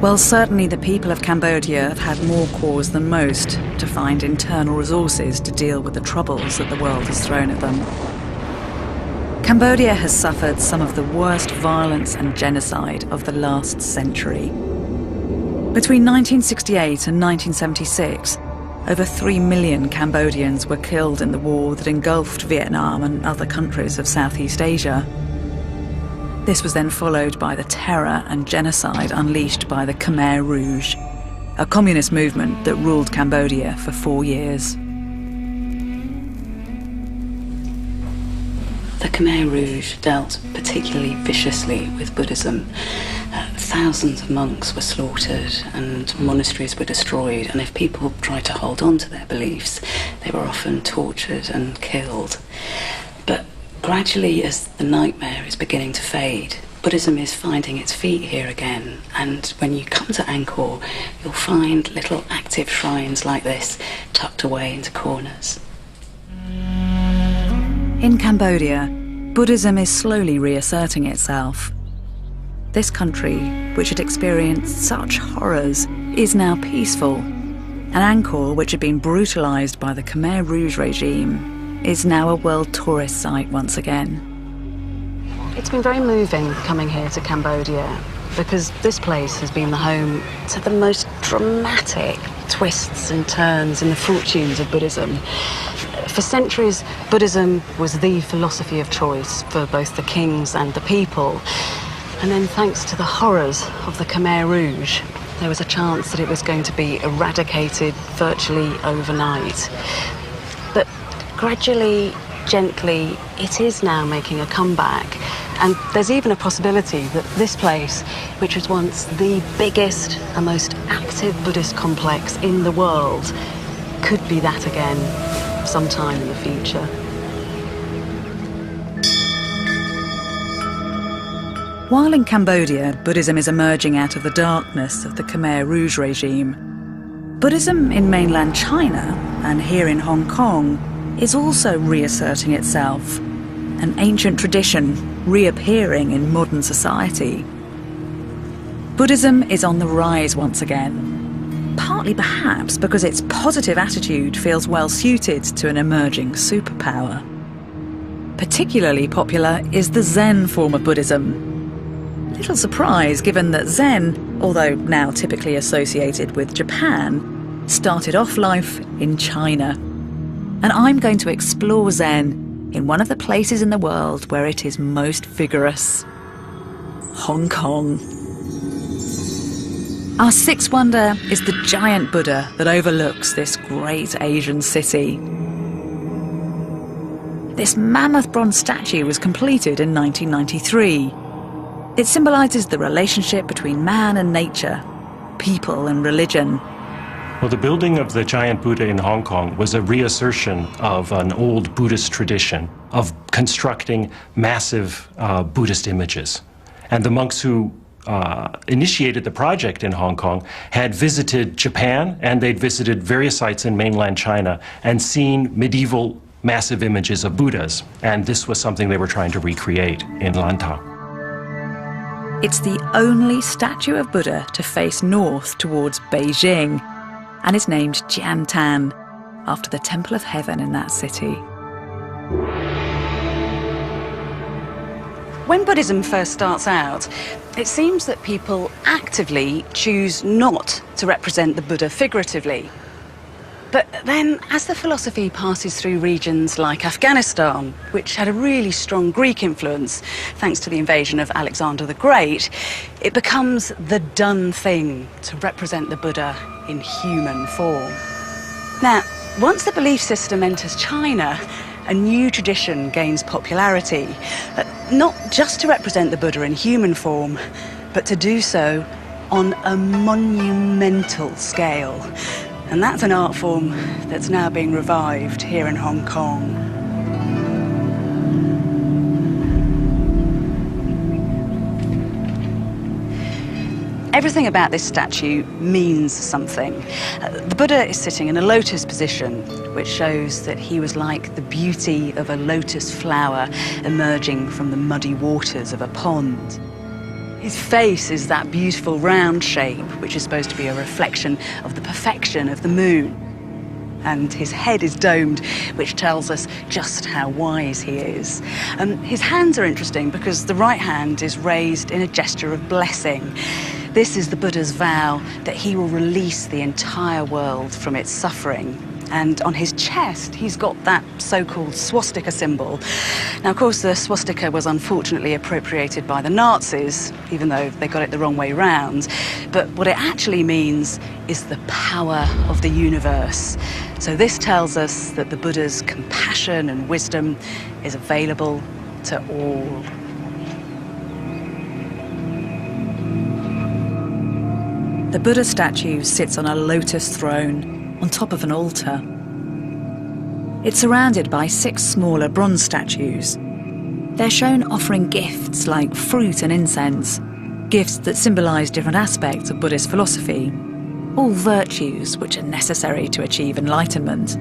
Well, certainly the people of Cambodia have had more cause than most to find internal resources to deal with the troubles that the world has thrown at them. Cambodia has suffered some of the worst violence and genocide of the last century. Between 1968 and 1976, over 3 million Cambodians were killed in the war that engulfed Vietnam and other countries of Southeast Asia. This was then followed by the terror and genocide unleashed by the Khmer Rouge, a communist movement that ruled Cambodia for 4 years. The Khmer Rouge dealt particularly viciously with Buddhism. Thousands of monks were slaughtered and monasteries were destroyed, and if people tried to hold on to their beliefs, they were often tortured and killed. But gradually, as the nightmare is beginning to fade, Buddhism is finding its feet here again, and when you come to Angkor, you'll find little active shrines like this tucked away into corners. In Cambodia, Buddhism is slowly reasserting itself. This country, which had experienced such horrors, is now peaceful, and Angkor, which had been brutalized by the Khmer Rouge regime, is now a world tourist site once again. It's been very moving coming here to Cambodia, because this place has been the home to the most dramatic twists and turns in the fortunes of Buddhism. For centuries, Buddhism was the philosophy of choice for both the kings and the people. And then, thanks to the horrors of the Khmer Rouge, there was a chance that it was going to be eradicated virtually overnight. But gradually, gently, it is now making a comeback. And there's even a possibility that this place, which was once the biggest and most active Buddhist complex in the world, could be that again sometime in the future. While in Cambodia, Buddhism is emerging out of the darkness of the Khmer Rouge regime, Buddhism in mainland China and here in Hong Kong is also reasserting itself, an ancient tradition reappearing in modern society. Buddhism is on the rise once again, partly perhaps because its positive attitude feels well suited to an emerging superpower. Particularly popular is the Zen form of Buddhism. Little surprise given that Zen, although now typically associated with Japan, started off life in China. And I'm going to explore Zen in one of the places in the world where it is most vigorous: Hong Kong. Our sixth wonder is the giant Buddha that overlooks this great Asian city. This mammoth bronze statue was completed in 1993. It symbolises the relationship between man and nature, people and religion. Well, the building of the giant Buddha in Hong Kong was a reassertion of an old Buddhist tradition of constructing massive Buddhist images. And the monks who initiated the project in Hong Kong had visited Japan, and they'd visited various sites in mainland China and seen medieval massive images of Buddhas. And this was something they were trying to recreate in Lantau. It's the only statue of Buddha to face north towards Beijing, and is named Jiantan, after the Temple of Heaven in that city. When Buddhism first starts out, it seems that people actively choose not to represent the Buddha figuratively. But then, as the philosophy passes through regions like Afghanistan, which had a really strong Greek influence, thanks to the invasion of Alexander the Great, it becomes the done thing to represent the Buddha in human form. Now, once the belief system enters China, a new tradition gains popularity, not just to represent the Buddha in human form, but to do so on a monumental scale. And that's an art form that's now being revived here in Hong Kong. Everything about this statue means something. The Buddha is sitting in a lotus position, which shows that he was like the beauty of a lotus flower emerging from the muddy waters of a pond. His face is that beautiful round shape, which is supposed to be a reflection of the perfection of the moon. And his head is domed, which tells us just how wise he is. His hands are interesting because the right hand is raised in a gesture of blessing. This is the Buddha's vow that he will release the entire world from its suffering. And on his chest, he's got that so-called swastika symbol. Now, of course, the swastika was unfortunately appropriated by the Nazis, even though they got it the wrong way round. But what it actually means is the power of the universe. So this tells us that the Buddha's compassion and wisdom is available to all. The Buddha statue sits on a lotus throne on top of an altar. It's surrounded by 6 smaller bronze statues. They're shown offering gifts like fruit and incense, gifts that symbolise different aspects of Buddhist philosophy, all virtues which are necessary to achieve enlightenment.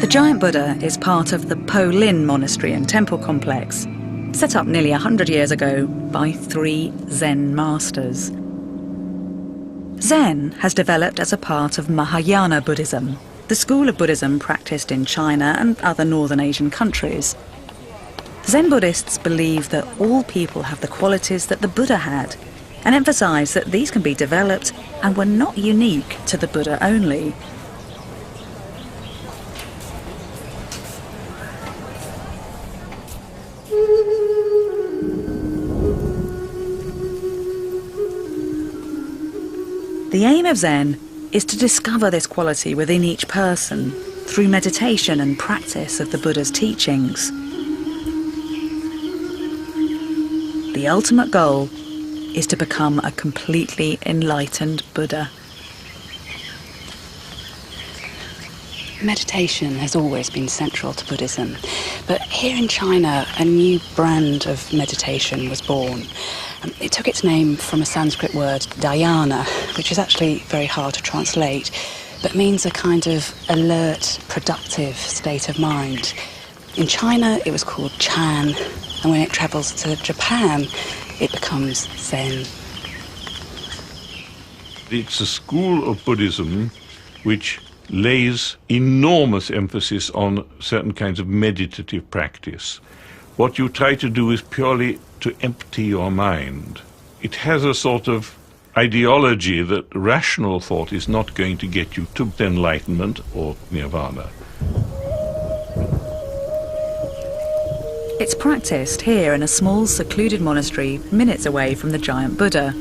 The giant Buddha is part of the Po Lin monastery and temple complex, set up nearly 100 years ago by 3 Zen masters. Zen has developed as a part of Mahayana Buddhism, the school of Buddhism practiced in China and other northern Asian countries. Zen Buddhists believe that all people have the qualities that the Buddha had, and emphasise that these can be developed and were not unique to the Buddha only. The aim of Zen is to discover this quality within each person through meditation and practice of the Buddha's teachings. The ultimate goal is to become a completely enlightened Buddha. Meditation has always been central to Buddhism, but here in China a new brand of meditation was born. It took its name from a Sanskrit word, dhyana, which is actually very hard to translate, but means a kind of alert, productive state of mind. In China it was called Chan, and when it travels to Japan it becomes Zen. It's a school of Buddhism which lays enormous emphasis on certain kinds of meditative practice. What you try to do is purely to empty your mind. It has a sort of ideology that rational thought is not going to get you to enlightenment or nirvana. It's practiced here in a small secluded monastery minutes away from the giant Buddha.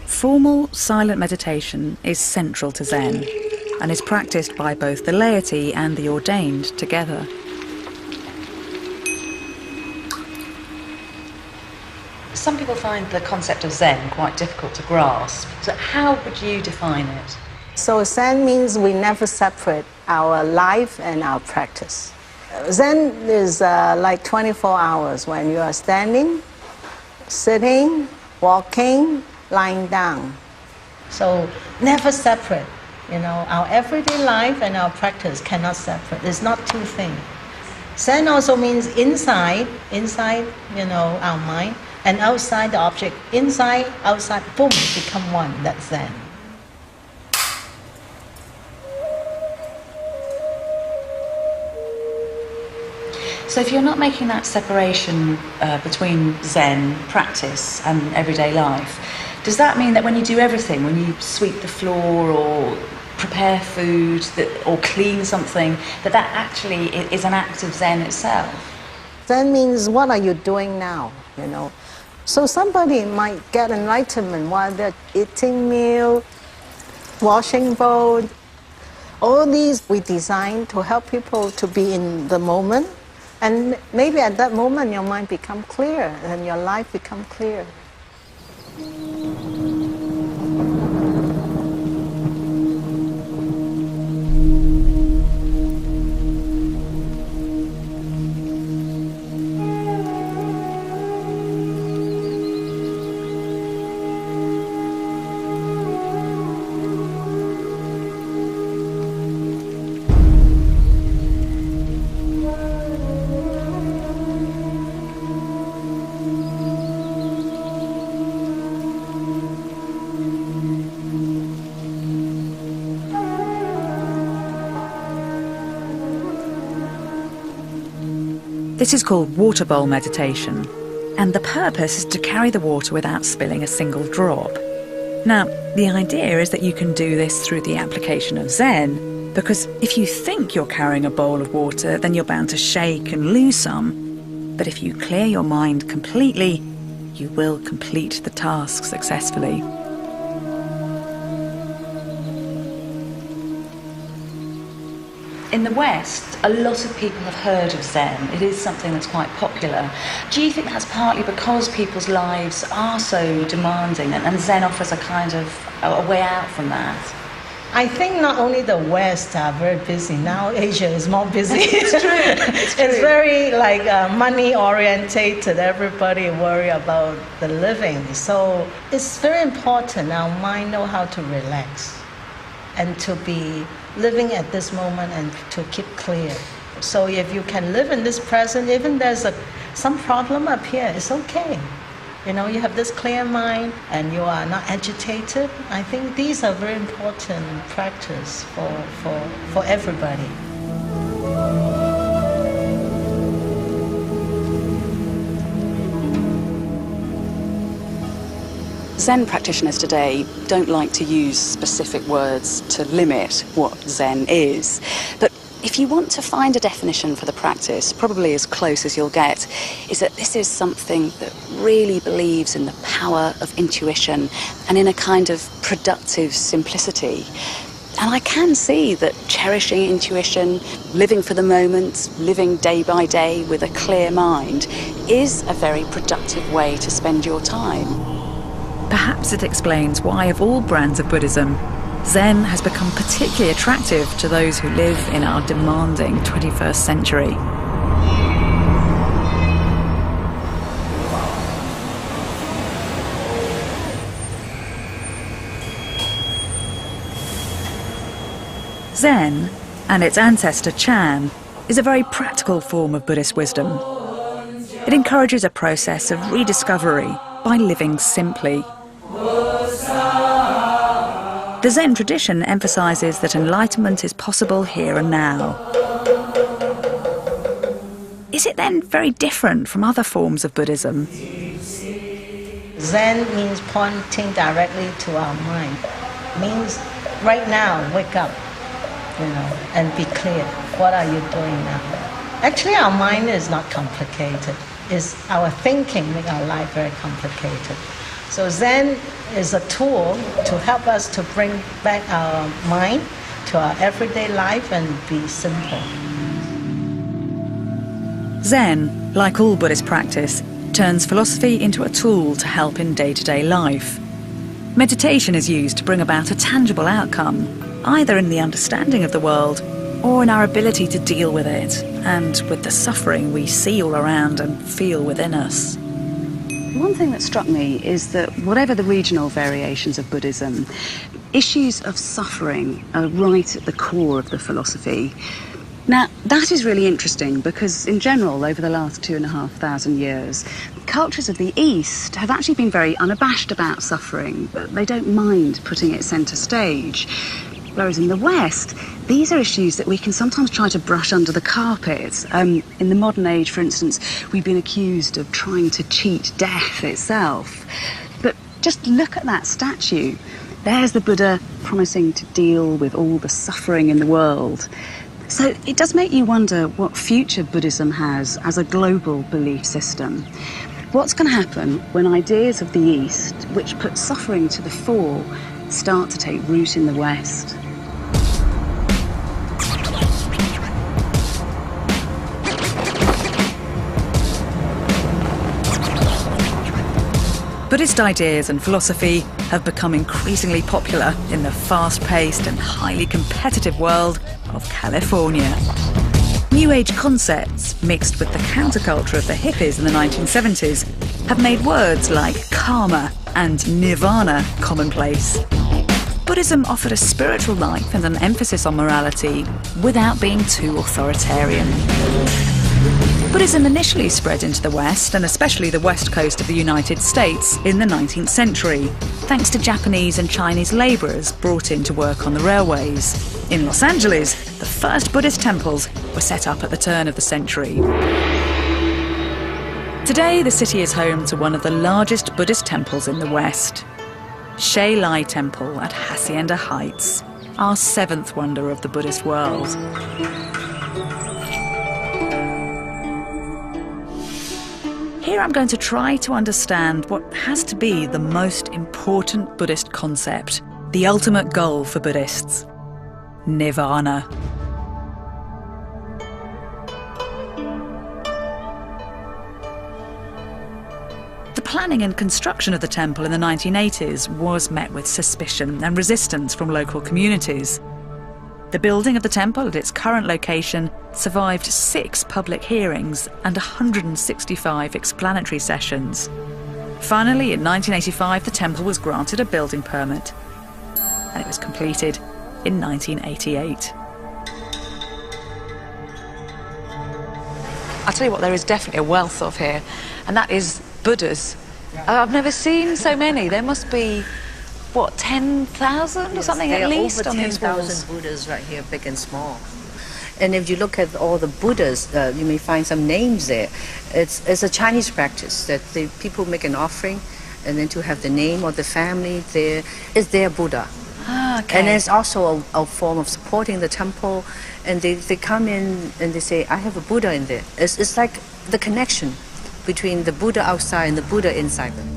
Formal, silent meditation is central to Zen and is practiced by both the laity and the ordained together. Some people find the concept of Zen quite difficult to grasp. So how would you define it? So Zen means we never separate our life and our practice. Zen is like 24 hours when you are standing, sitting, walking, lying down. So never separate. You know, our everyday life and our practice cannot separate. It's not two things. Zen also means inside, you know, our mind, and outside the object. Inside, outside, boom, become one. That's Zen. So if you're not making that separation between Zen practice and everyday life, does that mean that when you do everything, when you sweep the floor or prepare food or clean something, that actually is an act of Zen itself? Zen means what are you doing now, you know? So somebody might get enlightenment while they're eating meal, washing bowl. All these we designed to help people to be in the moment. And maybe at that moment your mind become clear and your life become clear. This is called water bowl meditation, and the purpose is to carry the water without spilling a single drop. Now, the idea is that you can do this through the application of Zen, because if you think you're carrying a bowl of water, then you're bound to shake and lose some. But if you clear your mind completely, you will complete the task successfully. In the West, a lot of people have heard of Zen. It is something that's quite popular. Do you think that's partly because people's lives are so demanding and Zen offers a kind of a way out from that? I think not only the West are very busy, now Asia is more busy. It's true. It's very like money orientated. Everybody worry about the living. So it's very important our mind know how to relax and to be living at this moment and to keep clear. So if you can live in this present, even there's some problem up here, it's okay. You know, you have this clear mind and you are not agitated. I think these are very important practice for everybody. Zen practitioners today don't like to use specific words to limit what Zen is. But if you want to find a definition for the practice, probably as close as you'll get, is that this is something that really believes in the power of intuition and in a kind of productive simplicity. And I can see that cherishing intuition, living for the moment, living day by day with a clear mind is a very productive way to spend your time. Perhaps it explains why, of all brands of Buddhism, Zen has become particularly attractive to those who live in our demanding 21st century. Zen, and its ancestor Chan, is a very practical form of Buddhist wisdom. It encourages a process of rediscovery by living simply. The Zen tradition emphasises that enlightenment is possible here and now. Is it then very different from other forms of Buddhism? Zen means pointing directly to our mind. Means right now, wake up, and be clear. What are you doing now? Actually, our mind is not complicated. It's our thinking make our life very complicated. So Zen is a tool to help us to bring back our mind to our everyday life and be simple. Zen, like all Buddhist practice, turns philosophy into a tool to help in day-to-day life. Meditation is used to bring about a tangible outcome, either in the understanding of the world or in our ability to deal with it and with the suffering we see all around and feel within us. One thing that struck me is that whatever the regional variations of Buddhism, issues of suffering are right at the core of the philosophy. Now, that is really interesting because, in general, over the last 2,500 years, cultures of the East have actually been very unabashed about suffering. They don't mind putting it centre stage. Whereas in the West, these are issues that we can sometimes try to brush under the carpet. In the modern age, for instance, we've been accused of trying to cheat death itself. But just look at that statue. There's the Buddha promising to deal with all the suffering in the world. So it does make you wonder what future Buddhism has as a global belief system. What's going to happen when ideas of the East, which put suffering to the fore, start to take root in the West? Buddhist ideas and philosophy have become increasingly popular in the fast-paced and highly competitive world of California. New Age concepts, mixed with the counterculture of the hippies in the 1970s, have made words like karma and nirvana commonplace. Buddhism offered a spiritual life and an emphasis on morality without being too authoritarian. Buddhism initially spread into the West, and especially the west coast of the United States, in the 19th century, thanks to Japanese and Chinese labourers brought in to work on the railways. In Los Angeles, the first Buddhist temples were set up at the turn of the century. Today, the city is home to one of the largest Buddhist temples in the West. Shei Lai Temple at Hacienda Heights, our seventh wonder of the Buddhist world. Here I'm going to try to understand what has to be the most important Buddhist concept, the ultimate goal for Buddhists: nirvana. The planning and construction of the temple in the 1980s was met with suspicion and resistance from local communities. The building of the temple at its current location survived 6 public hearings and 165 explanatory sessions. Finally, in 1985, the temple was granted a building permit, and it was completed in 1988. I'll tell you what, there is definitely a wealth of here, and that is Buddhas. I've never seen so many. There must be, what, 10,000 or something at least on these walls? There are over 10,000 Buddhas right here, big and small. And if you look at all the Buddhas, you may find some names there. It's a Chinese practice that the people make an offering, and then to have the name of the family there is their Buddha. Ah, okay. And it's also a form of supporting the temple. And they come in and they say, I have a Buddha in there. It's like the connection between the Buddha outside and the Buddha inside them.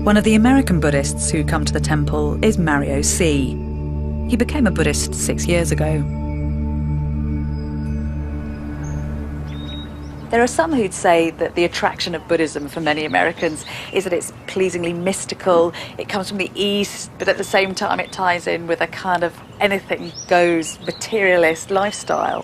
One of the American Buddhists who come to the temple is Mario C. He became a Buddhist 6 years ago. There are some who'd say that the attraction of Buddhism for many Americans is that it's pleasingly mystical, it comes from the East, but at the same time it ties in with a kind of anything goes materialist lifestyle.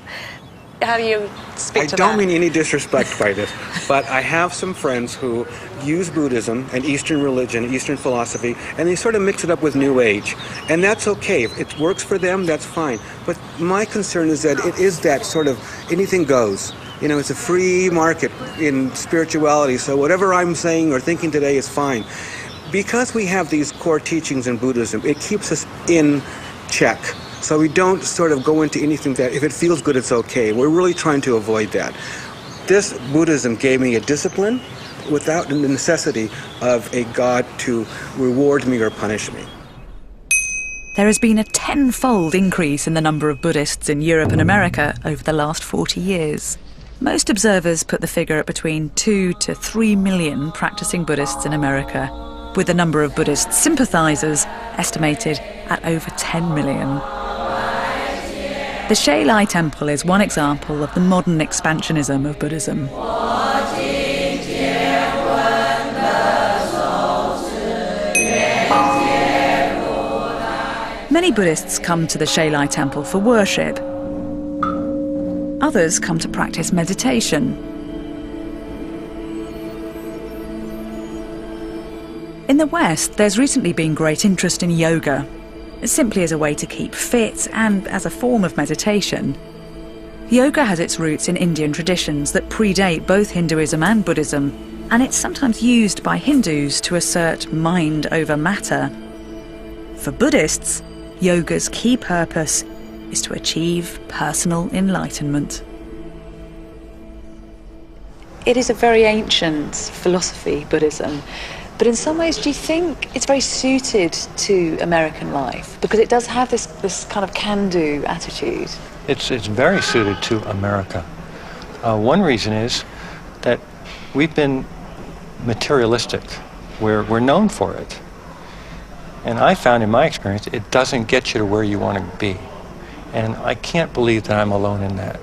How do you speak to that? I don't mean any disrespect by this, but I have some friends who use Buddhism and Eastern religion, Eastern philosophy, and they sort of mix it up with New Age. And that's okay. If it works for them, that's fine. But my concern is that it is that sort of anything goes. You know, it's a free market in spirituality, so whatever I'm saying or thinking today is fine. Because we have these core teachings in Buddhism, it keeps us in check. So we don't sort of go into anything that if it feels good, it's okay. We're really trying to avoid that. This Buddhism gave me a discipline without the necessity of a God to reward me or punish me. There has been a tenfold increase in the number of Buddhists in Europe and America over the last 40 years. Most observers put the figure at between 2 to 3 million practicing Buddhists in America, with the number of Buddhist sympathisers estimated at over 10 million. The Shailai Temple is one example of the modern expansionism of Buddhism. Many Buddhists come to the Shailai Temple for worship. Others come to practice meditation. In the West, there's recently been great interest in yoga, simply as a way to keep fit and as a form of meditation. Yoga has its roots in Indian traditions that predate both Hinduism and Buddhism, and it's sometimes used by Hindus to assert mind over matter. For Buddhists, yoga's key purpose is to achieve personal enlightenment. It is a very ancient philosophy, Buddhism. But in some ways, do you think it's very suited to American life? Because it does have this kind of can-do attitude. It's very suited to America. One reason is that we've been materialistic. We're known for it. And I found in my experience, it doesn't get you to where you want to be. And I can't believe that I'm alone in that.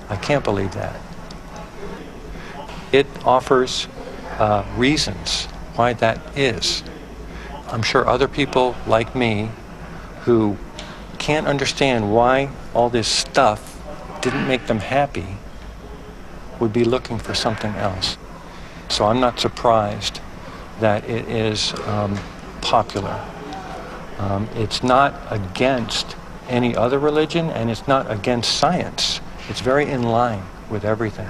I can't believe that. It offers reasons why that is. I'm sure other people like me who can't understand why all this stuff didn't make them happy would be looking for something else. So I'm not surprised that it is popular. It's not against any other religion, and it's not against science. It's very in line with everything.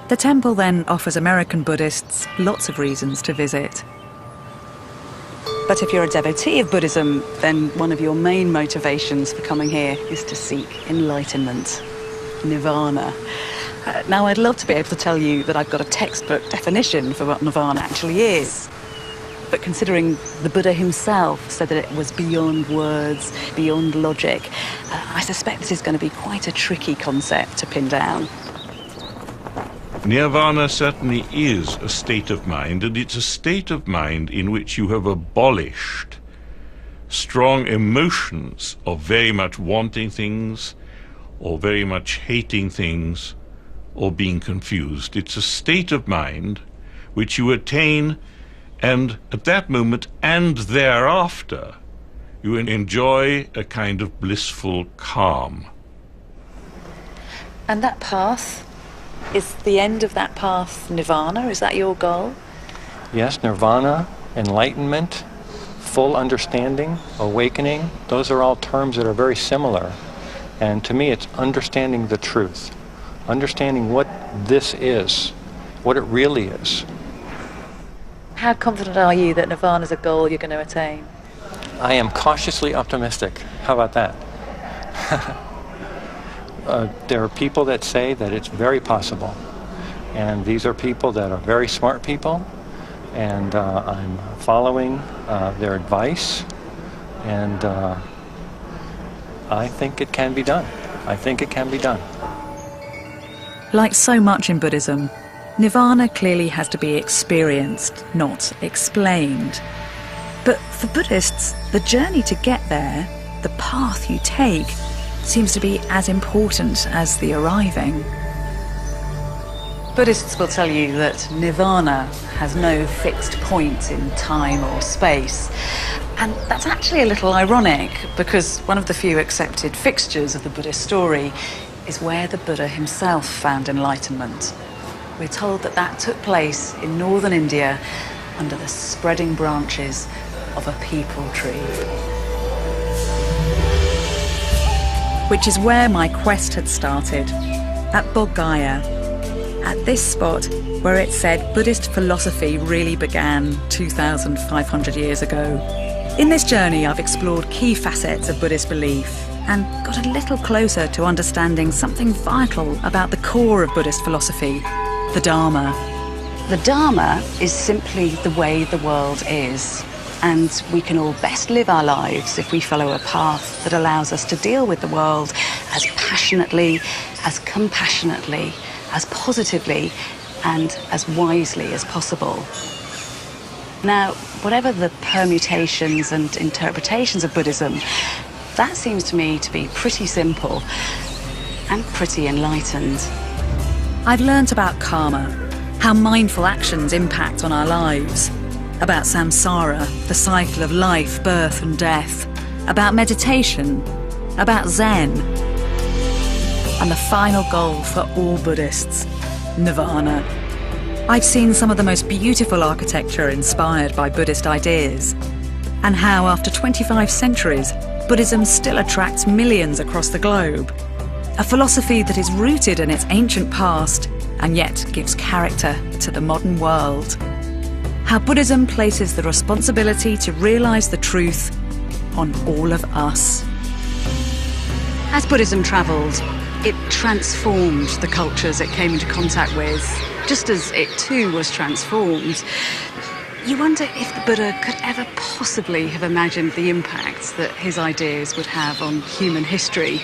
The temple then offers American Buddhists lots of reasons to visit. But if you're a devotee of Buddhism, then one of your main motivations for coming here is to seek enlightenment, nirvana. Now, I'd love to be able to tell you that I've got a textbook definition for what nirvana actually is. But considering the Buddha himself said that it was beyond words, beyond logic, I suspect this is going to be quite a tricky concept to pin down. Nirvana certainly is a state of mind, and it's a state of mind in which you have abolished strong emotions of very much wanting things, or very much hating things, or being confused. It's a state of mind which you attain, and at that moment and thereafter, you enjoy a kind of blissful calm. And that path, is the end of that path nirvana? Is that your goal? Yes, nirvana, enlightenment, full understanding, awakening, those are all terms that are very similar. And to me, it's understanding the truth, understanding what this is, what it really is. How confident are you that nirvana is a goal you're going to attain? I am cautiously optimistic. How about that? There are people that say that it's very possible. And these are people that are very smart people. And I'm following their advice. And I think it can be done. I think it can be done. Like so much in Buddhism, nirvana clearly has to be experienced, not explained. But for Buddhists, the journey to get there, the path you take, seems to be as important as the arriving. Buddhists will tell you that nirvana has no fixed point in time or space. And that's actually a little ironic, because one of the few accepted fixtures of the Buddhist story is where the Buddha himself found enlightenment. We're told that that took place in northern India under the spreading branches of a peepal tree. Which is where my quest had started, at Bodh Gaya, at this spot where it said Buddhist philosophy really began 2,500 years ago. In this journey, I've explored key facets of Buddhist belief and got a little closer to understanding something vital about the core of Buddhist philosophy, the Dharma. The Dharma is simply the way the world is, and we can all best live our lives if we follow a path that allows us to deal with the world as passionately, as compassionately, as positively, and as wisely as possible. Now, whatever the permutations and interpretations of Buddhism, that seems to me to be pretty simple and pretty enlightened. I've learnt about karma, how mindful actions impact on our lives, about samsara, the cycle of life, birth and death, about meditation, about Zen, and the final goal for all Buddhists, nirvana. I've seen some of the most beautiful architecture inspired by Buddhist ideas, and how after 25 centuries, Buddhism still attracts millions across the globe. A philosophy that is rooted in its ancient past and yet gives character to the modern world. How Buddhism places the responsibility to realise the truth on all of us. As Buddhism travelled, it transformed the cultures it came into contact with, just as it too was transformed. You wonder if the Buddha could ever possibly have imagined the impact that his ideas would have on human history,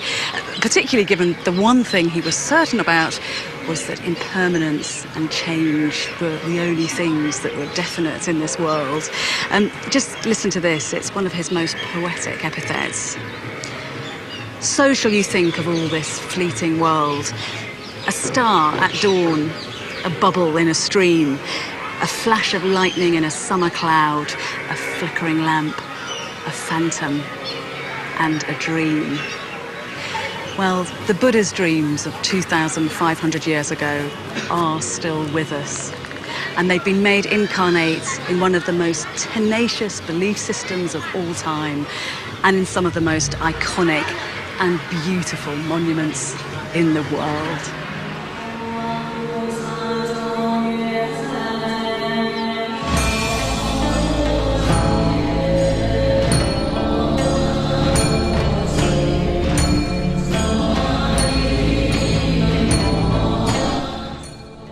particularly given the one thing he was certain about was that impermanence and change were the only things that were definite in this world. Just listen to this, it's one of his most poetic epithets. So shall you think of all this fleeting world, a star at dawn, a bubble in a stream, a flash of lightning in a summer cloud, a flickering lamp, a phantom, and a dream. Well, the Buddha's dreams of 2,500 years ago are still with us. And they've been made incarnate in one of the most tenacious belief systems of all time, and in some of the most iconic and beautiful monuments in the world.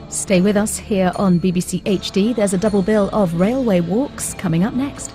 Stay with us here on BBC HD. There's a double bill of railway walks coming up next.